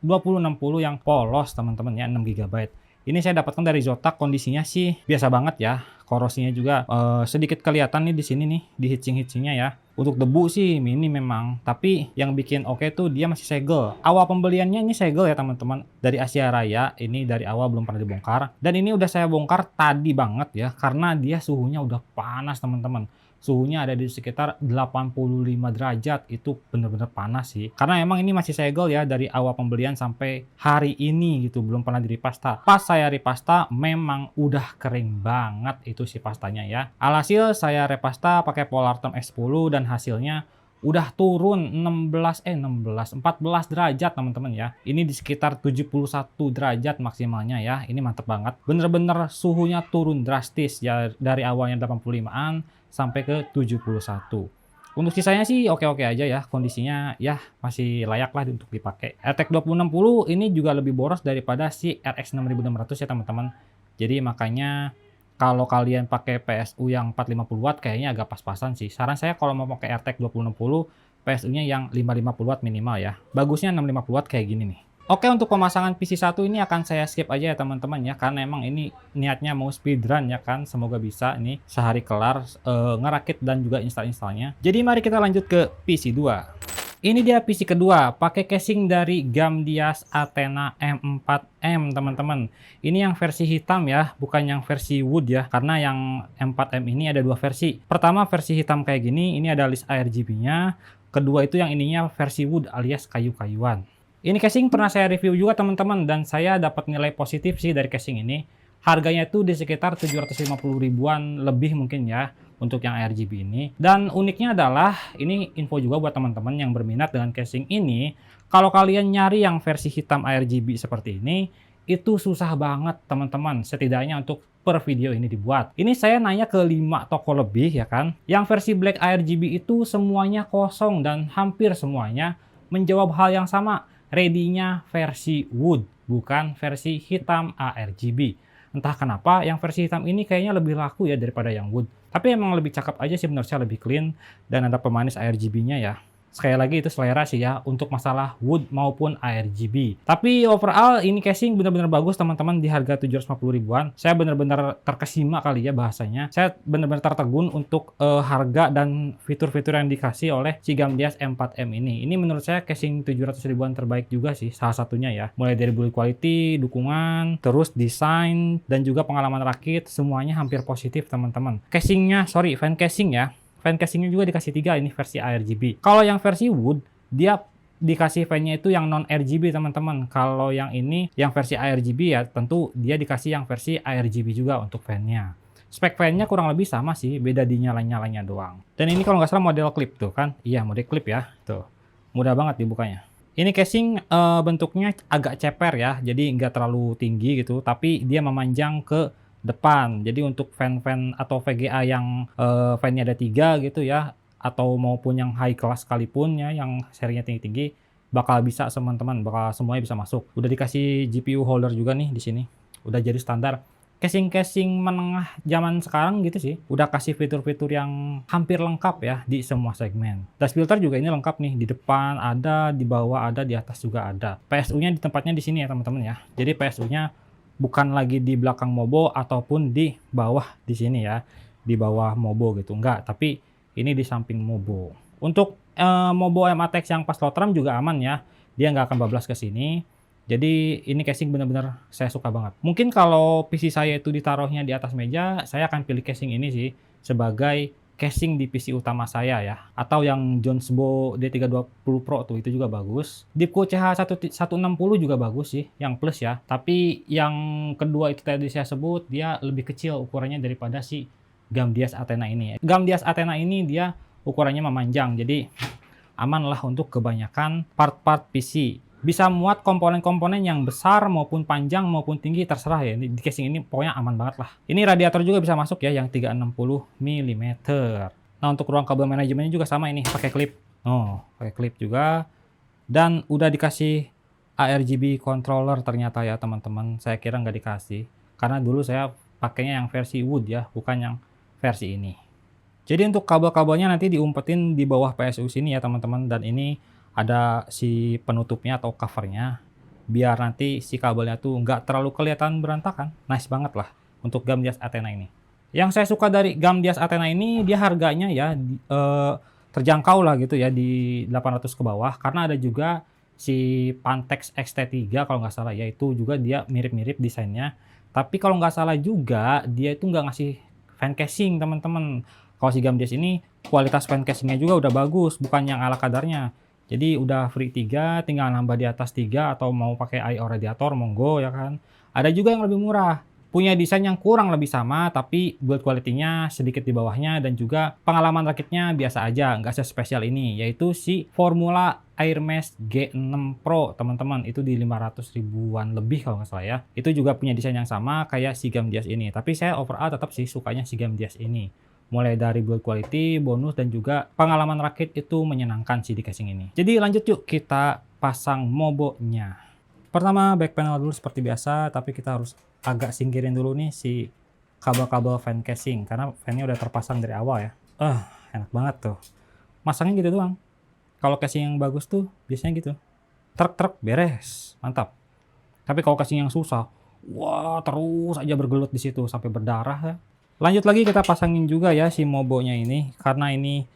yang polos teman-teman ya, 6 GB. Ini saya dapatkan dari Zotac, kondisinya sih biasa banget ya. Korosinya juga sedikit kelihatan nih di sini nih, di hitching-hitchingnya ya. Untuk debu sih mini memang, tapi yang bikin oke tuh dia masih segel. Awal pembeliannya ini segel ya teman-teman, dari Asia Raya. Ini dari awal belum pernah dibongkar. Dan ini udah saya bongkar tadi banget ya, karena dia suhunya udah panas teman-teman. Suhunya ada di sekitar 85 derajat, itu bener-bener panas sih. Karena emang ini masih segel ya dari awal pembelian sampai hari ini gitu, belum pernah diripasta. Pas saya ripasta memang udah kering banget itu si pastanya ya. Alhasil saya repasta pakai Polartherm X10 dan hasilnya udah turun 14 derajat teman-teman ya. Ini di sekitar 71 derajat maksimalnya ya. Ini mantep banget. Bener-bener suhunya turun drastis ya, dari awalnya 85-an sampai ke 71. Untuk sisanya sih oke-oke aja ya, kondisinya ya masih layak lah untuk dipakai. RTX 2060 ini juga lebih boros daripada si RX 6600 ya teman-teman. Jadi makanya kalau kalian pakai PSU yang 450 watt kayaknya agak pas-pasan sih. Saran saya kalau mau pakai RTX 2060, PSU-nya yang 550 watt minimal ya. Bagusnya 650 watt kayak gini nih. Oke, untuk pemasangan PC1 ini akan saya skip aja ya teman-teman ya, karena emang ini niatnya mau speedrun ya kan. Semoga bisa ini sehari kelar ngerakit dan juga install-installnya. Jadi mari kita lanjut ke PC2. Ini dia PC kedua, pakai casing dari Gamdias Athena M4M teman-teman. Ini yang versi hitam ya, bukan yang versi wood ya, karena yang M4M ini ada dua versi. Pertama versi hitam kayak gini, ini ada list ARGB-nya. Kedua itu yang ininya versi wood alias kayu-kayuan. Ini casing pernah saya review juga teman-teman, dan saya dapat nilai positif sih dari casing ini. Harganya itu di sekitar 750 ribuan lebih mungkin ya untuk yang RGB ini. Dan uniknya adalah, ini info juga buat teman-teman yang berminat dengan casing ini. Kalau kalian nyari yang versi hitam RGB seperti ini, itu susah banget teman-teman, setidaknya untuk per video ini dibuat. Ini saya nanya ke 5 toko lebih ya kan. Yang versi black RGB itu semuanya kosong dan hampir semuanya menjawab hal yang sama. Ready-nya versi wood, bukan versi hitam ARGB. Entah kenapa yang versi hitam ini kayaknya lebih laku ya daripada yang wood. Tapi emang lebih cakep aja sih menurut saya, lebih clean dan ada pemanis ARGB-nya ya. Sekali lagi itu selera sih ya untuk masalah wood maupun ARGB. Tapi overall ini casing benar-benar bagus teman-teman di harga 750 ribuan. Saya benar-benar terkesima kali ya bahasanya. Saya benar-benar tertegun untuk harga dan fitur-fitur yang dikasih oleh si Gamdias M4M ini. Ini menurut saya casing 700 ribuan terbaik juga sih salah satunya ya. Mulai dari build quality, dukungan, terus desain dan juga pengalaman rakit, semuanya hampir positif teman-teman. Casingnya, sorry, fan casing ya. Fan casingnya juga dikasih 3, ini versi ARGB. Kalau yang versi wood, dia dikasih fan-nya itu yang non RGB teman-teman. Kalau yang ini, yang versi ARGB ya tentu dia dikasih yang versi ARGB juga untuk fan-nya. Spek fan-nya kurang lebih sama sih, beda di nyala-nyalanya doang. Dan ini kalau nggak salah model clip tuh kan. Iya, model clip ya. Tuh, mudah banget dibukanya. Ini casing bentuknya agak ceper ya, jadi nggak terlalu tinggi gitu, tapi dia memanjang ke depan. Jadi untuk fan-fan atau VGA yang fan-nya ada 3 gitu ya, atau maupun yang high class sekalipun ya, yang serinya tinggi-tinggi, bakal bisa teman-teman, bakal semuanya bisa masuk. Udah dikasih GPU holder juga nih di sini. Udah jadi standar. Casing-casing menengah zaman sekarang gitu sih. Udah kasih fitur-fitur yang hampir lengkap ya di semua segmen. Dash filter juga ini lengkap nih. Di depan ada, di bawah ada, di atas juga ada. PSU-nya di tempatnya di sini ya teman-teman ya. Jadi PSU-nya bukan lagi di belakang Mobo ataupun di bawah di sini ya. Di bawah Mobo gitu. Enggak, tapi ini di samping Mobo. Untuk Mobo MATX yang pas load RAM juga aman ya. Dia nggak akan bablas ke sini. Jadi ini casing benar-benar saya suka banget. Mungkin kalau PC saya itu ditaruhnya di atas meja, saya akan pilih casing ini sih sebagai casing di PC utama saya ya. Atau yang Jonesbo D320 Pro tuh itu juga bagus. Deepco CH160 juga bagus sih, yang plus ya. Tapi yang kedua itu tadi saya sebut dia lebih kecil ukurannya daripada si Gamdias Athena ini. Gamdias Athena ini dia ukurannya memanjang, jadi aman lah untuk kebanyakan part-part PC. Bisa muat komponen-komponen yang besar maupun panjang maupun tinggi, terserah ya. Di casing ini pokoknya aman banget lah. Ini radiator juga bisa masuk ya, yang 360 mm. Nah, untuk ruang kabel manajemennya juga sama ini, pakai klip. Oh, pakai klip juga. Dan udah dikasih ARGB controller ternyata ya teman-teman. Saya kira nggak dikasih. Karena dulu saya pakainya yang versi wood ya, bukan yang versi ini. Jadi untuk kabel-kabelnya nanti diumpetin di bawah PSU sini ya teman-teman. Dan ini ada si penutupnya atau covernya biar nanti si kabelnya tuh nggak terlalu kelihatan berantakan. Nice banget lah untuk Gamdias Athena ini. Yang saya suka dari Gamdias Athena ini, dia harganya ya terjangkau lah gitu ya, di 800 ke bawah, karena ada juga si Pantex XT3 kalau nggak salah ya, itu juga dia mirip-mirip desainnya. Tapi kalau nggak salah juga dia itu nggak ngasih fan casing teman-teman. Kalau si Gamdias ini kualitas fan casingnya juga udah bagus, bukan yang ala kadarnya. Jadi udah free 3, tinggal nambah di atas 3 atau mau pakai IO radiator, monggo ya kan. Ada juga yang lebih murah. Punya desain yang kurang lebih sama, tapi build quality-nya sedikit di bawahnya dan juga pengalaman rakitnya biasa aja, nggak sespesial ini, yaitu si Formula Airmesh G6 Pro, teman-teman. Itu di 500 ribuan lebih kalau nggak salah ya. Itu juga punya desain yang sama kayak si Gamdias ini, tapi saya overall tetap sih sukanya si Gamdias ini. Mulai dari build quality, bonus, dan juga pengalaman rakit itu menyenangkan sih di casing ini. Jadi lanjut yuk kita pasang Mobo-nya. Pertama back panel dulu seperti biasa, tapi kita harus agak singkirin dulu nih si kabel-kabel fan casing, karena fan-nya udah terpasang dari awal ya. Enak banget tuh. Masangnya gitu doang. Kalau casing yang bagus tuh biasanya gitu. Truk-truk beres, mantap. Tapi kalau casing yang susah, wah terus aja bergelut di situ sampai berdarah ya. Lanjut lagi kita pasangin juga ya si Mobo-nya ini, karena ini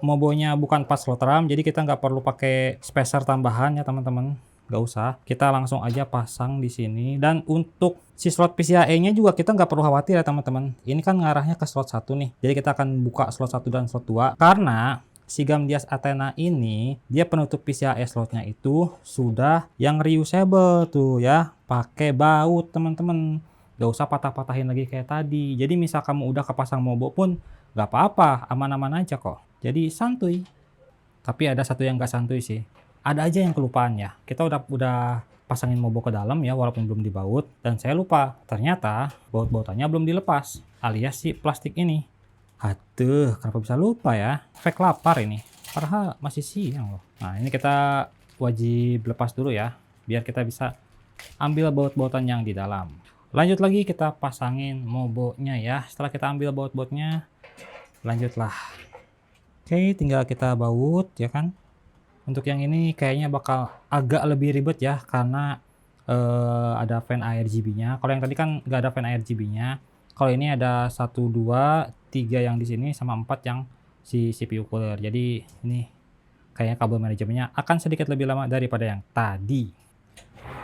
Mobo-nya bukan pas slot RAM, jadi kita nggak perlu pakai spacer tambahan ya teman-teman, nggak usah. Kita langsung aja pasang di sini. Dan untuk si slot PCIe-nya juga kita nggak perlu khawatir ya teman-teman. Ini kan ngarahnya ke slot 1 nih, jadi kita akan buka slot 1 dan slot 2 karena si Gamdias Athena ini dia penutup PCIe slotnya itu sudah yang reusable tuh ya, pakai baut teman-teman. Gak usah patah-patahin lagi kayak tadi. Jadi misal kamu udah kepasang Mobo pun gak apa-apa, aman-aman aja kok. Jadi santuy. Tapi ada satu yang gak santuy sih. Ada aja yang kelupaan ya. Kita udah pasangin Mobo ke dalam ya, walaupun belum dibaut. Dan saya lupa, ternyata baut-bautannya belum dilepas. Alias si plastik ini. Aduh, kenapa bisa lupa ya? Fake lapar ini. Padahal masih siang loh. Nah ini kita wajib lepas dulu ya, biar kita bisa ambil baut-bautan yang di dalam. Lanjut lagi kita pasangin Mobo-nya ya. Setelah kita ambil baut-bautnya, lanjutlah. Oke, tinggal kita baut ya kan. Untuk yang ini kayaknya bakal agak lebih ribet ya, karena ada fan ARGB-nya. Kalau yang tadi kan nggak ada fan ARGB-nya. Kalau ini ada 1, 2, 3 yang di sini sama 4 yang si CPU cooler. Jadi ini kayaknya kabel manajemennya akan sedikit lebih lama daripada yang tadi.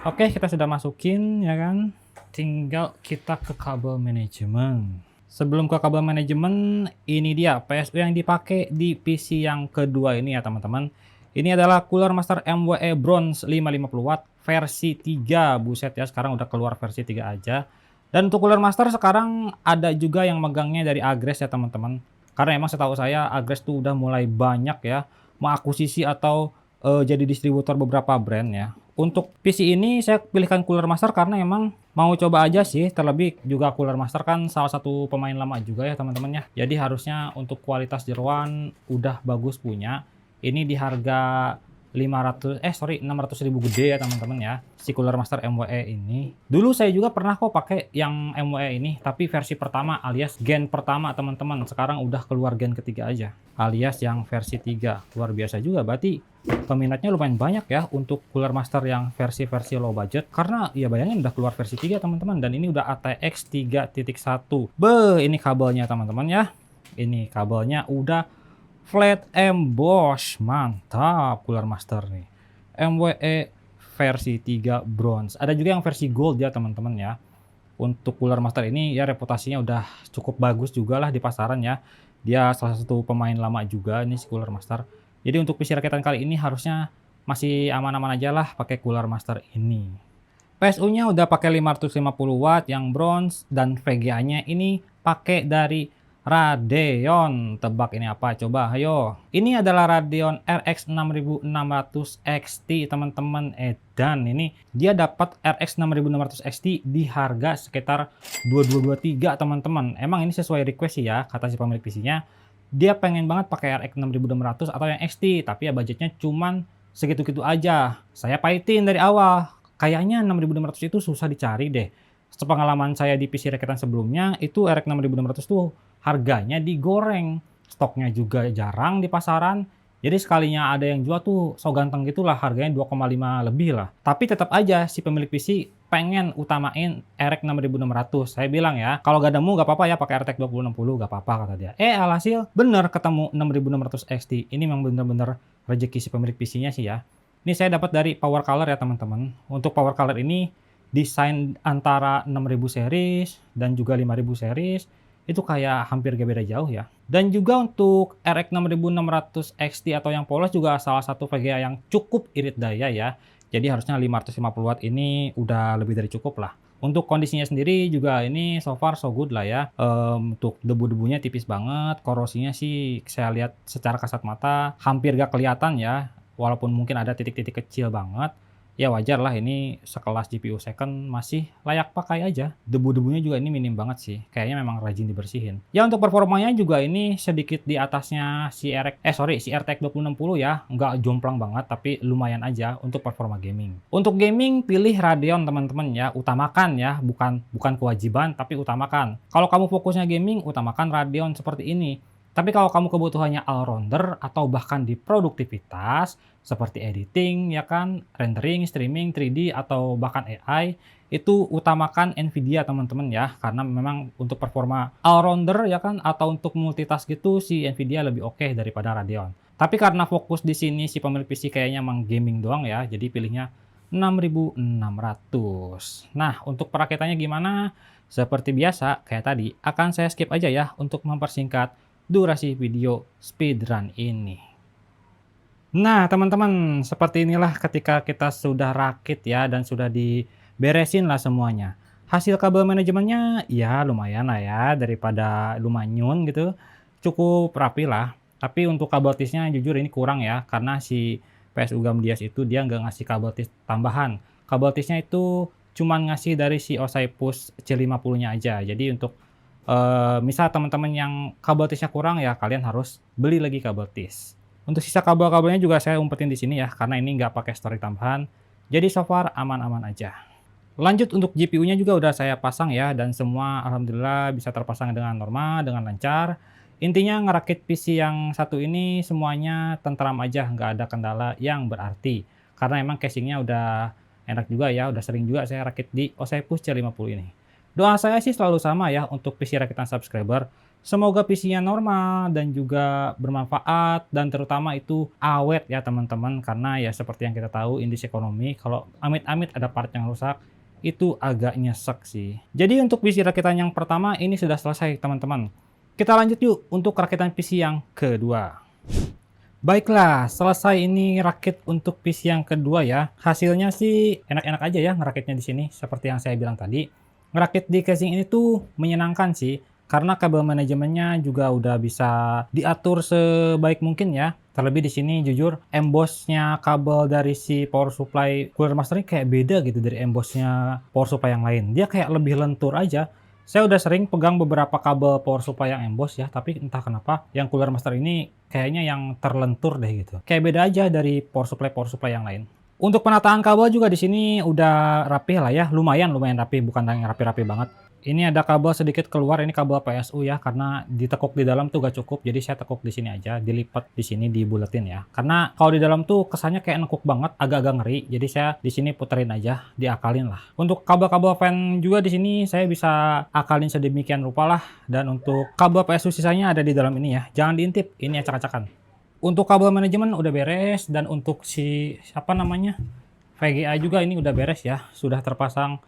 Oke, kita sudah masukin ya kan. Tinggal kita ke kabel manajemen. Sebelum ke kabel manajemen, ini dia PSU yang dipakai di PC yang kedua ini ya teman-teman. Ini adalah Cooler Master MWE Bronze 550 watt versi 3. Buset ya, sekarang udah keluar versi 3 aja. Dan untuk Cooler Master sekarang ada juga yang megangnya dari Agres ya teman-teman. Karena emang setahu saya Agres tuh udah mulai banyak ya mengakuisisi atau jadi distributor beberapa brand ya. Untuk PC ini saya pilihkan Cooler Master karena emang mau coba aja sih, terlebih juga Cooler Master kan salah satu pemain lama juga ya teman-teman ya. Jadi harusnya untuk kualitas jeroan udah bagus punya. Ini di harga 600.000 gede ya teman-teman ya, si Cooler Master MWE ini. Dulu saya juga pernah kok pakai yang MWE ini, tapi versi pertama alias gen pertama teman-teman. Sekarang udah keluar gen ketiga aja, alias yang versi 3. Luar biasa juga, berarti peminatnya lumayan banyak ya untuk Cooler Master yang versi-versi low budget. Karena ya bayangin udah keluar versi 3 teman-teman, dan ini udah ATX 3.1. Ini kabelnya teman-teman ya. Ini kabelnya udah flat emboss, mantap Cooler Master nih. MWE versi 3 bronze. Ada juga yang versi gold ya teman-teman ya. Untuk Cooler Master ini ya reputasinya udah cukup bagus juga lah di pasaran ya. Dia salah satu pemain lama juga ini si Cooler Master. Jadi untuk PC rakitan kali ini harusnya masih aman-aman aja lah pakai Cooler Master ini. PSU-nya udah pakai 550 watt yang bronze, dan VGA-nya ini pakai dari Radeon. Tebak ini apa? Coba, ayo. Ini adalah Radeon RX 6600 XT, teman-teman. Dan ini dia dapat RX 6600 XT di harga sekitar 2223, teman-teman. Emang ini sesuai request sih ya, kata si pemilik PC-nya. Dia pengen banget pakai RX 6600 atau yang XT, tapi ya budgetnya cuman segitu-gitu aja. Saya pahitin dari awal. Kayaknya 6600 itu susah dicari deh. Sepengalaman saya di PC rakitan sebelumnya, itu RX 6600 tuh harganya digoreng. Stoknya juga jarang di pasaran. Jadi sekalinya ada yang jual tuh so ganteng gitulah, harganya 2,5 lebih lah. Tapi tetap aja si pemilik PC pengen utamain RX 6600. Saya bilang ya, kalau gak nemu gak apa-apa ya pakai RTX 2060, gak apa-apa kata dia. Alhasil bener ketemu 6600 XT. Ini memang bener-bener rezeki si pemilik PC-nya sih ya. Ini saya dapat dari Power Color ya teman-teman. Untuk Power Color ini desain antara 6000 series dan juga 5000 series. Itu kayak hampir gak beda jauh ya. Dan juga untuk RX 6600 XT atau yang polos juga salah satu VGA yang cukup irit daya ya. Jadi harusnya 550 watt ini udah lebih dari cukup lah. Untuk kondisinya sendiri juga ini so far so good lah ya. Untuk debu-debunya tipis banget. Korosinya sih saya lihat secara kasat mata hampir gak kelihatan ya. Walaupun mungkin ada titik-titik kecil banget. Ya wajar lah, ini sekelas GPU second masih layak pakai aja. Debu-debunya juga ini minim banget sih. Kayaknya memang rajin dibersihin. Ya untuk performanya juga ini sedikit di atasnya si RTX 2060 ya. Nggak jomplang banget tapi lumayan aja untuk performa gaming. Untuk gaming pilih Radeon teman-teman ya. Utamakan ya, bukan kewajiban tapi utamakan. Kalau kamu fokusnya gaming, utamakan Radeon seperti ini. Tapi kalau kamu kebutuhannya all-rounder atau bahkan di produktivitas seperti editing, ya kan, rendering, streaming, 3D atau bahkan AI, itu utamakan Nvidia teman-teman ya, karena memang untuk performa all-rounder ya kan, atau untuk multitask gitu si Nvidia lebih oke daripada Radeon. Tapi karena fokus di sini si pemilik PC kayaknya emang gaming doang ya, jadi pilihnya 6600. Nah, untuk perakitannya gimana? Seperti biasa, kayak tadi, akan saya skip aja ya untuk mempersingkat durasi video speedrun ini. Nah teman-teman, seperti inilah ketika kita sudah rakit ya dan sudah diberesin lah semuanya. Hasil kabel manajemennya ya lumayan lah ya, daripada lumanyun gitu. Cukup rapi lah. Tapi untuk kabel tisnya jujur ini kurang ya, karena si PSU Gamdias itu dia nggak ngasih kabel tis tambahan. Kabel tisnya itu cuman ngasih dari si OSI Push C50-nya aja. Jadi untuk misal teman-teman yang kabel tisnya kurang ya kalian harus beli lagi kabel tis. Untuk sisa kabel-kabelnya juga saya umpetin di sini ya, karena ini nggak pakai story tambahan. Jadi so far aman-aman aja. Lanjut untuk GPU-nya juga udah saya pasang ya, dan semua alhamdulillah bisa terpasang dengan normal, dengan lancar. Intinya ngerakit PC yang satu ini semuanya tentram aja, nggak ada kendala yang berarti. Karena emang casingnya udah enak juga ya, udah sering juga saya rakit di OSI Push C50 ini. Doa saya sih selalu sama ya untuk PC rakitan subscriber. Semoga PC-nya normal dan juga bermanfaat, dan terutama itu awet ya teman-teman. Karena ya seperti yang kita tahu industri ekonomi, kalau amit-amit ada part yang rusak, itu agak nyesek sih. Jadi untuk PC rakitan yang pertama ini sudah selesai teman-teman. Kita lanjut yuk untuk rakitan PC yang kedua. Baiklah, selesai ini rakit untuk PC yang kedua ya. Hasilnya sih enak-enak aja ya ngerakitnya di sini, seperti yang saya bilang tadi. Ngerakit di casing ini tuh menyenangkan sih, karena kabel manajemennya juga udah bisa diatur sebaik mungkin ya. Terlebih di sini jujur embossnya kabel dari si power supply Cooler Master ini kayak beda gitu dari embossnya power supply yang lain. Dia kayak lebih lentur aja. Saya udah sering pegang beberapa kabel power supply yang emboss ya, tapi entah kenapa yang Cooler Master ini kayaknya yang terlentur deh gitu. Kayak beda aja dari power supply yang lain. Untuk penataan kabel juga di sini udah rapi lah ya, lumayan rapi, bukan yang rapi-rapi banget. Ini ada kabel sedikit keluar, ini kabel PSU ya, karena ditekuk di dalam tuh gak cukup, jadi saya tekuk di sini aja, dilipat di sini, dibuletin ya. Karena kalau di dalam tuh kesannya kayak nekuk banget, agak-agak ngeri, jadi saya di sini puterin aja, diakalin lah. Untuk kabel-kabel fan juga di sini saya bisa akalin sedemikian rupa lah, dan untuk kabel PSU sisanya ada di dalam ini ya, jangan diintip, ini acak-acakan. Untuk kabel manajemen udah beres, dan untuk si apa namanya VGA juga ini udah beres ya, sudah terpasang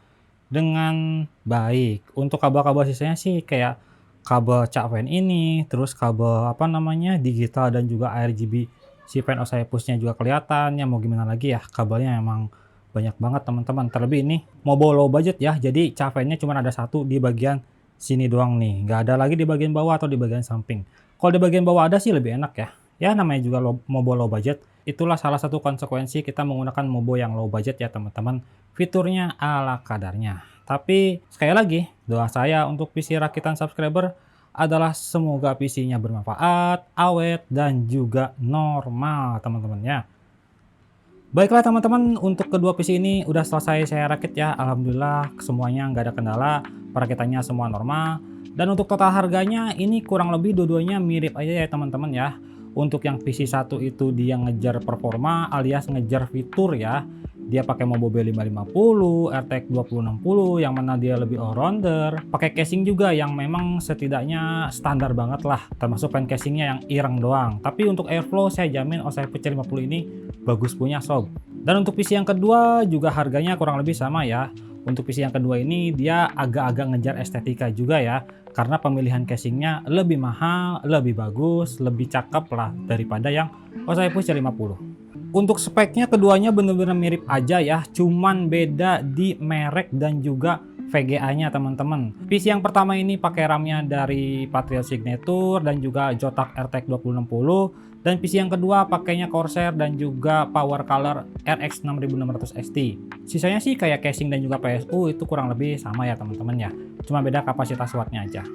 dengan baik. Untuk kabel-kabel sisanya sih kayak kabel cak fan ini, terus kabel apa namanya digital dan juga RGB si fan OSI push-nya juga kelihatan. Ya mau gimana lagi ya, kabelnya emang banyak banget teman-teman. Terlebih ini mobile low budget ya, jadi cak fan-nya cuma ada satu di bagian sini doang nih, nggak ada lagi di bagian bawah atau di bagian samping. Kalau di bagian bawah ada sih lebih enak ya. Ya namanya juga mobile low budget. Itulah salah satu konsekuensi kita menggunakan mobo yang low budget ya teman-teman. Fiturnya ala kadarnya. Tapi sekali lagi, doa saya untuk PC rakitan subscriber adalah semoga PC-nya bermanfaat, awet, dan juga normal teman-teman ya. Baiklah teman-teman, untuk kedua PC ini udah selesai saya rakit ya. Alhamdulillah semuanya nggak ada kendala, perakitannya semua normal. Dan untuk total harganya ini kurang lebih dua-duanya mirip aja ya teman-teman ya. Untuk yang PC 1 itu dia ngejar performa alias ngejar fitur ya. Dia pakai Mobo B550, RTX 2060 yang mana dia lebih all-rounder. Pakai casing juga yang memang setidaknya standar banget lah. Termasuk fan casingnya yang ireng doang. Tapi untuk airflow saya jamin OSI PC50 ini bagus punya sob. Dan untuk PC yang kedua juga harganya kurang lebih sama ya. Untuk PC yang kedua ini dia agak-agak ngejar estetika juga ya, karena pemilihan casingnya lebih mahal, lebih bagus, lebih cakep lah daripada yang OSI Push C50. Untuk speknya keduanya bener-bener mirip aja ya, cuman beda di merek dan juga VGA-nya teman-teman. PC yang pertama ini pakai RAM-nya dari Patriot Signature dan juga Zotac RTX 2060. Dan PC yang kedua pakainya Corsair dan juga Power Color RX 6600 XT. Sisanya sih kayak casing dan juga PSU itu kurang lebih sama ya teman-teman ya. Cuma beda kapasitas wattnya aja.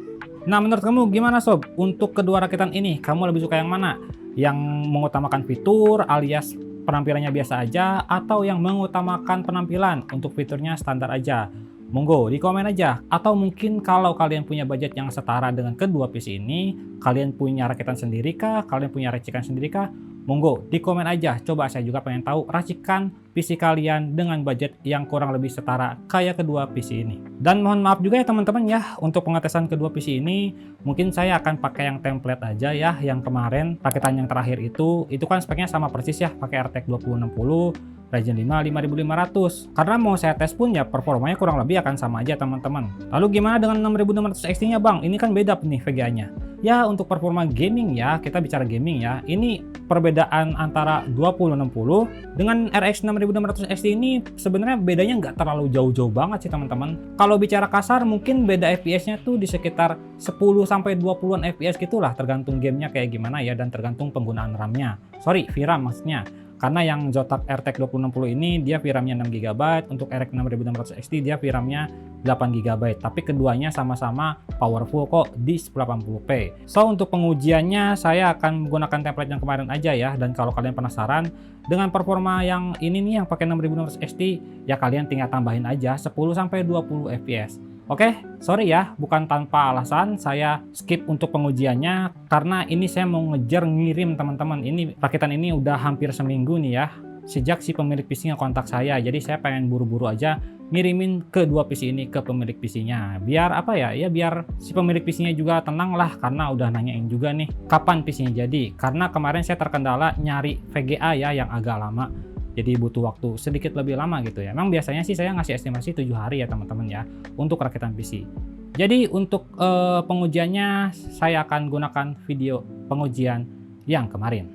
Nah menurut kamu gimana sob? Untuk kedua rakitan ini kamu lebih suka yang mana? Yang mengutamakan fitur alias penampilannya biasa aja atau yang mengutamakan penampilan untuk fiturnya standar aja? Monggo di komen aja. Atau mungkin kalau kalian punya budget yang setara dengan kedua PC ini, kalian punya rakitan sendiri kah? Kalian punya racikan sendiri kah? Monggo di komen aja. Coba saya juga pengen tahu racikan PC kalian dengan budget yang kurang lebih setara kayak kedua PC ini. Dan mohon maaf juga ya teman-teman ya, untuk pengetesan kedua PC ini mungkin saya akan pakai yang template aja ya. Yang kemarin rakitan yang terakhir itu kan speknya sama persis ya, pakai RTX 2060 Ryzen 5 5500. Karena mau saya tes pun ya performanya kurang lebih akan sama aja teman-teman. Lalu gimana dengan 6600 XT nya bang? Ini kan beda nih VGA nya. Ya untuk performa gaming ya, kita bicara gaming ya. Ini perbedaan antara 2060 dengan RX 6600 XT ini sebenarnya bedanya nggak terlalu jauh-jauh banget sih teman-teman. Kalau bicara kasar mungkin beda FPS nya tuh di sekitar 10-20an FPS gitulah, tergantung gamenya kayak gimana ya dan tergantung penggunaan RAM-nya. Sorry, VRAM maksudnya. Karena yang Zotac RTX 2060 ini dia VRAM-nya 6GB, untuk RX 6600 XT dia VRAM-nya 8GB. Tapi keduanya sama-sama powerful kok di 1080p. So untuk pengujiannya saya akan menggunakan template yang kemarin aja ya. Dan kalau kalian penasaran dengan performa yang ini nih yang pakai 6600 XT, ya kalian tinggal tambahin aja 10-20 FPS. Oke, sorry ya, bukan tanpa alasan saya skip untuk pengujiannya karena ini saya mau ngejar ngirim teman-teman. Ini rakitan ini udah hampir seminggu nih ya, sejak si pemilik PC ngekontak saya. Jadi saya pengen buru-buru aja ngirimin kedua PC ini ke pemilik PC-nya. Biar apa ya, biar si pemilik PC-nya juga tenang lah karena udah nanyain juga nih kapan PC-nya jadi. Karena kemarin saya terkendala nyari VGA ya yang agak lama. Jadi butuh waktu sedikit lebih lama gitu ya. Memang biasanya sih saya ngasih estimasi 7 hari ya teman-teman ya untuk rakitan PC. Jadi untuk pengujiannya saya akan gunakan video pengujian yang kemarin.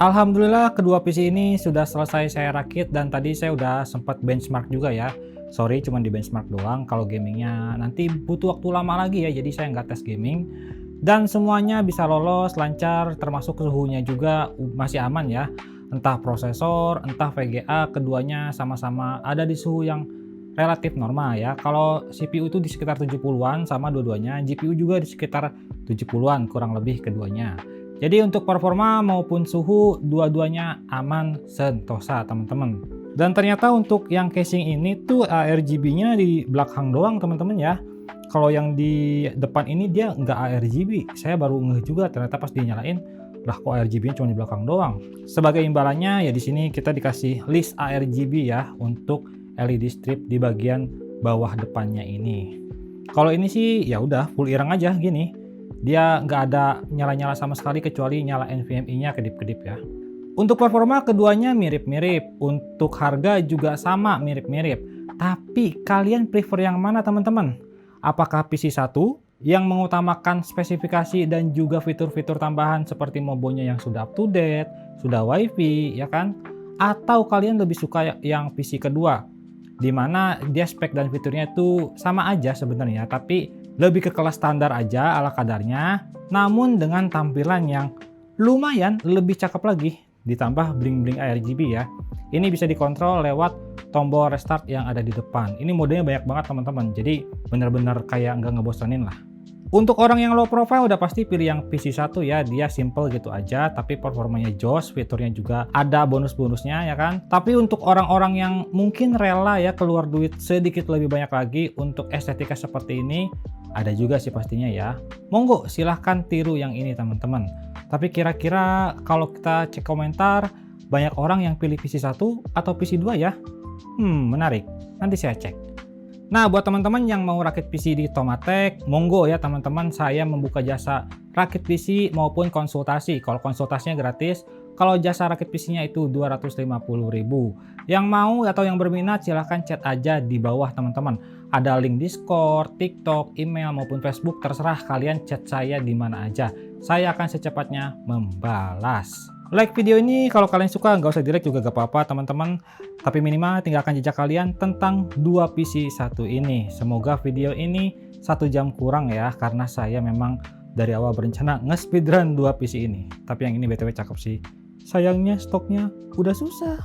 Alhamdulillah kedua PC ini sudah selesai saya rakit dan tadi saya udah sempat benchmark juga ya. Sorry cuman di benchmark doang, kalau gamingnya nanti butuh waktu lama lagi ya, jadi saya nggak tes gaming. Dan semuanya bisa lolos lancar, termasuk suhunya juga masih aman ya. Entah prosesor, entah VGA, keduanya sama-sama ada di suhu yang relatif normal ya. Kalau CPU itu di sekitar 70-an sama dua-duanya, GPU juga di sekitar 70-an kurang lebih keduanya. Jadi untuk performa maupun suhu dua-duanya aman sentosa teman-teman. Dan ternyata untuk yang casing ini tuh ARGB-nya di belakang doang teman-teman ya. Kalau yang di depan ini dia nggak ARGB. Saya baru ngeh juga ternyata pas dinyalain, lah kok ARGB-nya cuma di belakang doang. Sebagai imbalannya ya di sini kita dikasih list ARGB ya untuk LED strip di bagian bawah depannya ini. Kalau ini sih ya udah full ireng aja gini. Dia nggak ada nyala-nyala sama sekali kecuali nyala NVMe-nya kedip-kedip ya. Untuk performa keduanya mirip-mirip, untuk harga juga sama mirip-mirip. Tapi kalian prefer yang mana teman-teman? Apakah PC 1 yang mengutamakan spesifikasi dan juga fitur-fitur tambahan seperti mobonya yang sudah up to date, sudah WiFi ya kan? Atau kalian lebih suka yang PC kedua? Di mana dia spek dan fiturnya itu sama aja sebenarnya, tapi lebih ke kelas standar aja ala kadarnya, namun dengan tampilan yang lumayan lebih cakep lagi, ditambah bling-bling ARGB ya. Ini bisa dikontrol lewat tombol restart yang ada di depan. Ini modenya banyak banget teman-teman, jadi bener-bener kayak nggak ngebosenin lah. Untuk orang yang low profile udah pasti pilih yang PC 1 ya, dia simple gitu aja, tapi performanya jos, fiturnya juga ada bonus-bonusnya ya kan. Tapi untuk orang-orang yang mungkin rela ya keluar duit sedikit lebih banyak lagi untuk estetika seperti ini, ada juga sih pastinya ya. Monggo silahkan tiru yang ini teman-teman. Tapi kira-kira kalau kita cek komentar, banyak orang yang pilih PC 1 atau PC 2 ya? Menarik, nanti saya cek. Nah, buat teman-teman yang mau rakit PC di Tomatek, monggo ya teman-teman, saya membuka jasa rakit PC maupun konsultasi. Kalau konsultasinya gratis, kalau jasa rakit PC-nya itu 250.000. Yang mau atau yang berminat silahkan chat aja di bawah teman-teman. Ada link Discord, TikTok, email maupun Facebook, terserah kalian chat saya di mana aja. Saya akan secepatnya membalas. Like video ini kalau kalian suka, nggak usah direct juga gak apa-apa teman-teman. Tapi minimal tinggalkan jejak kalian tentang dua PC satu ini. Semoga video ini 1 jam kurang ya, karena saya memang dari awal berencana nge-speedrun 2 PC ini. Tapi yang ini BTW cakep sih. Sayangnya stoknya udah susah.